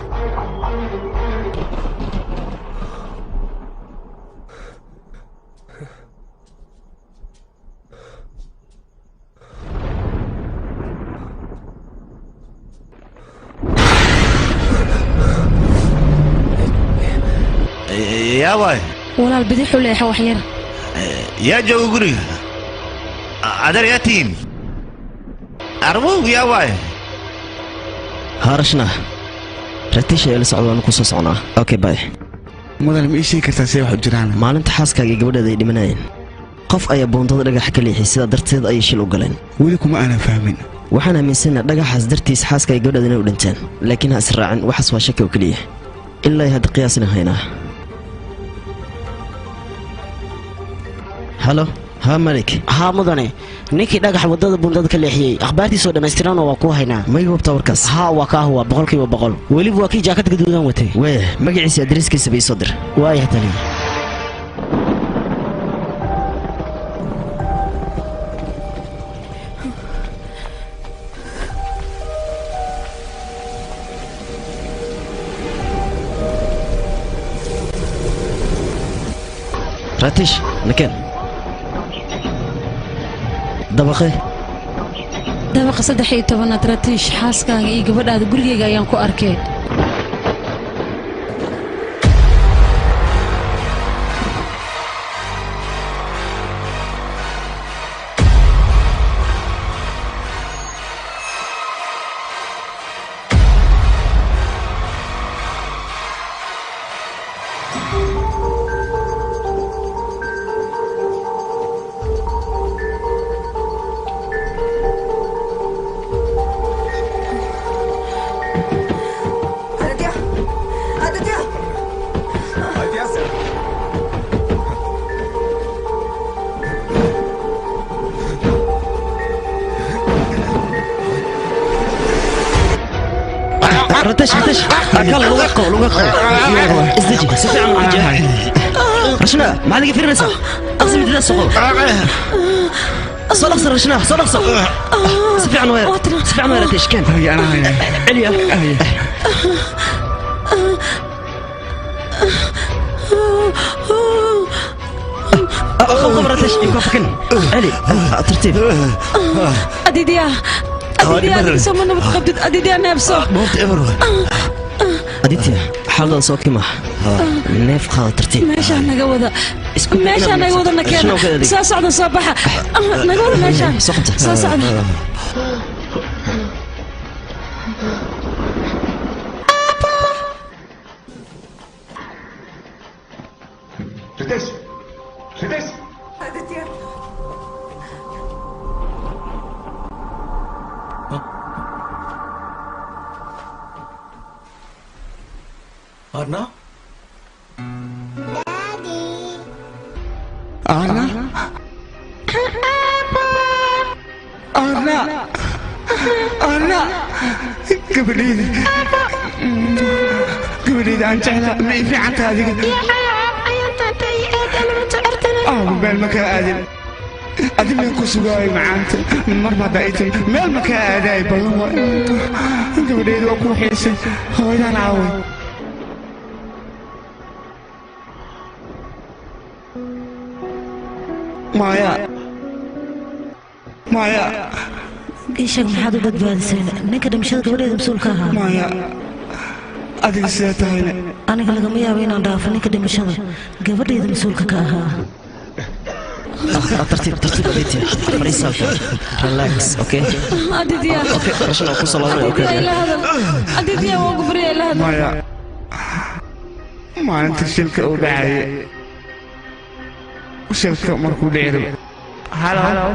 yaa waay walaal bidixu leexa wax yar yaa jooga guriga adeer yaa tihiin arwow yaa waay haarashna ratiish ayaa la socda waanu ku soo socnaa okay bay mudane ma ii sheegi kartaa see wax u jiraan maalinta xaaskaaga iyo gabadheeda ay dhimanayeen qof ayaa boondada dhagax ka leexiyay sidaa darteed ayay shil u galeen weli kuma aanan fahmin waxaan aaminsanahay dhagaxaas dartiis xaaska iyo gabadheeda inay u dhinteen laakiin ha israacin waxaas waa shaki oo keliya ilaa ay hadda qiyaasina haynaa halo ها ملك ها مدني نيكي دغخ ودada bundada ka leexiyay akhbaartiisa dhameystiraan waa ku haynaa ma igu wabta warkaas ha waa ka huwa boqolkiiba boqol waliba waa kii jaakad gaduudan watay wee magaciisa adreeskiisa bay soo dir waa yahay ratish nakeen dabaqe dabaqa 13 ratiish xaaskaaga iyo gabadhaada gurigeyga ayaan ku arkay رتش أكل لغة ازدجي سفع عن الجاه رشنا ما عندك في النساء أقسم بالله الصغور صلخ رشنا صلخ سفع عن وير سفع عن وير رتش كان هي أنا عليا خب رتش يكون فكن علي ترتيب أديديا أديديا سمنا بتقبض أديديا نفسه أديتيا حالا صوتي ما نيف خاطر ترتيب ماشي أنا جوده ماشي أنا جوده نكير سأصعد الصباح نقول ماشي سأصعد أرنا أرنا أرنا أرنا قبليني أنت ما في عن هذه بالمكان آدم أدم يكون سجاي معانت مرة دايت ما المكان آدم بالله قبليني وأكون حيسن هو أنا عاون مايا إيشك محد بدبادسين نكد مشاد قبل مسؤول كها مايا أديك سيتهاينا أنا كل يوم يابين عند عارف نكد مشاد قبل مسؤول كها ترتيب بيتي فريسة ريلاكس أوكي أديديا أوكي رشنا وقصة الله أوكي أديديا وقبري لا مايا ما أنت شلك أو داعي وشلك مركو ديرو هلو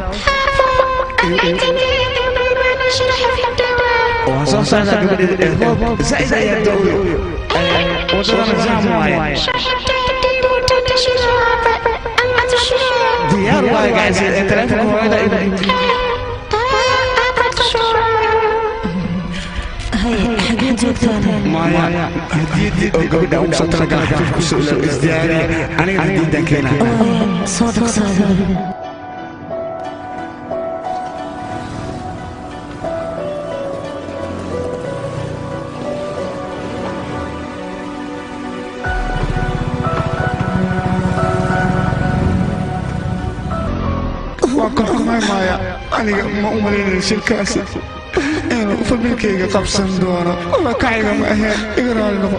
وصلت قبل زي الدولة وصلنا زعموا ديار واي قاعد التلفون هو هذا هاي حاجات زوجتان مايا هديتي قبل وصلت لك حفيف كسول ازدياري انا هديتك كنا صادق مايا أنا ما أمرين الشركة أنا فبركي قبسن دورة والله كعيبة ما هي إقرأ لنا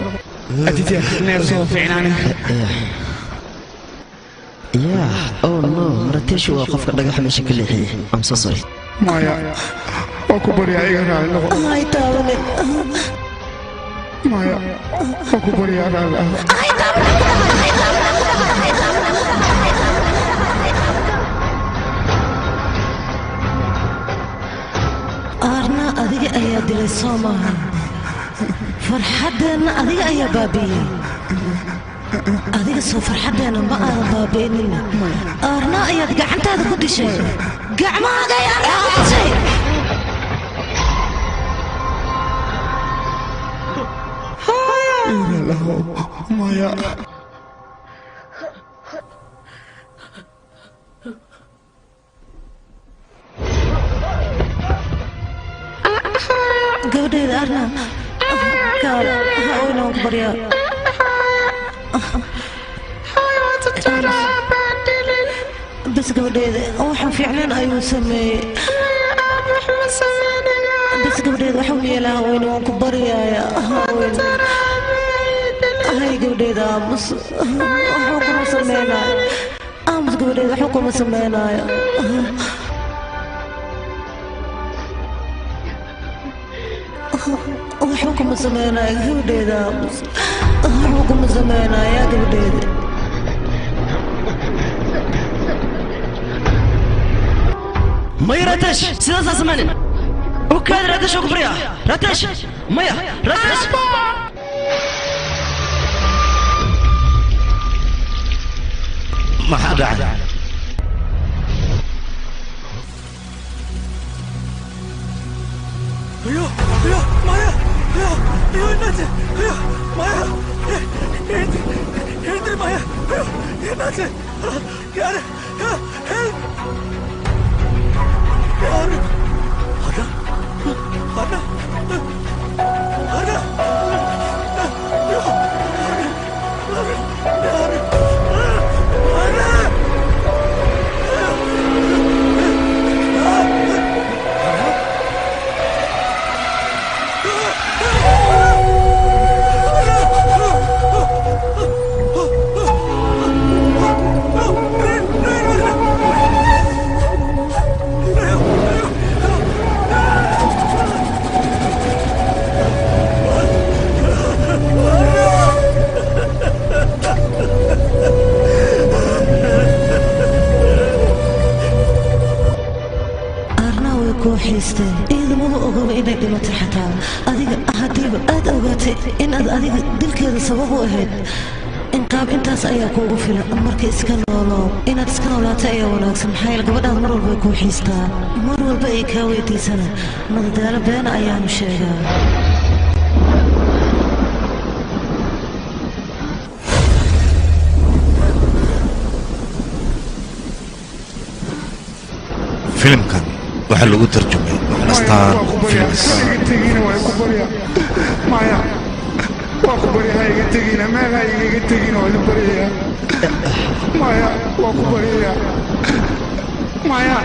أتيتي نيرسو في عناني يا أوه نو مرتيش وقف دقة ماشي كل حي I'm so sorry مايا أكبر يا إقرأ لنا الله يتعاون مايا أكبر يا إقرأ أرنا أذيك أيا دل سوما فرحتنا أذيك أيا بابي أذيك سو فرحتنا ما أنا بابيننا أرنا أيا دقع أنت هذا كل شيء قع ما قايا أنا كل شيء إلا له مايا قبل أرنا قال هاونا بريا بس بس قبل waxaan fiicnaan ayuu sameeyay بس قبل waxuu yeelaa weyn waan ku baryaaya hay gabadheeda aamus waxuu kuma sameynaayo aamus gabadheeda waxuu kuma sameynaayo waxuu kuma sameynaayo gabadheeda aamus waxuu kuma sameynaayo gabadheeda مايا راتش سيدا سمانين وكاد راتش وكبريا راتش مايا راتش ما حدا عاد يا مايا يا ناتي يا مايا انت مايا يا ناتي يا هيلب kooxaystay ciidamada ogoba inay dhimatay xataa adiga hadiiba aad ogaatay inaad adiga dilkeeda sabab u ahayd inqaab intaas ayaa kuugu filan marka iska nooloo inaad iska noolaatay ayaa wanaagsan maxaa yeele gabadhaad mar walba ay kooxaystaa mar walba ay kaa weydiisana madadaalo beena ayaanu sheegaa filimkan waxaa lagu tarjumay astaan films maya waa ku baryaha iga tegina meelha igaga tegina waa baryayaa maya waa ku baryayaa maya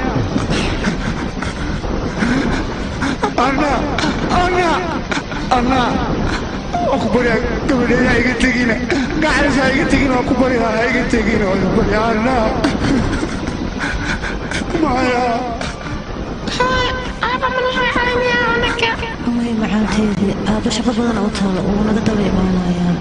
anna waa ku baryaa gabadheeyaa iga tegina gacalisa iga tegina waa ku baryaha iga tegina waa baryaa anna maya may macaanteedii aabba shaqo badan u taalo uu naga daba imaanayaa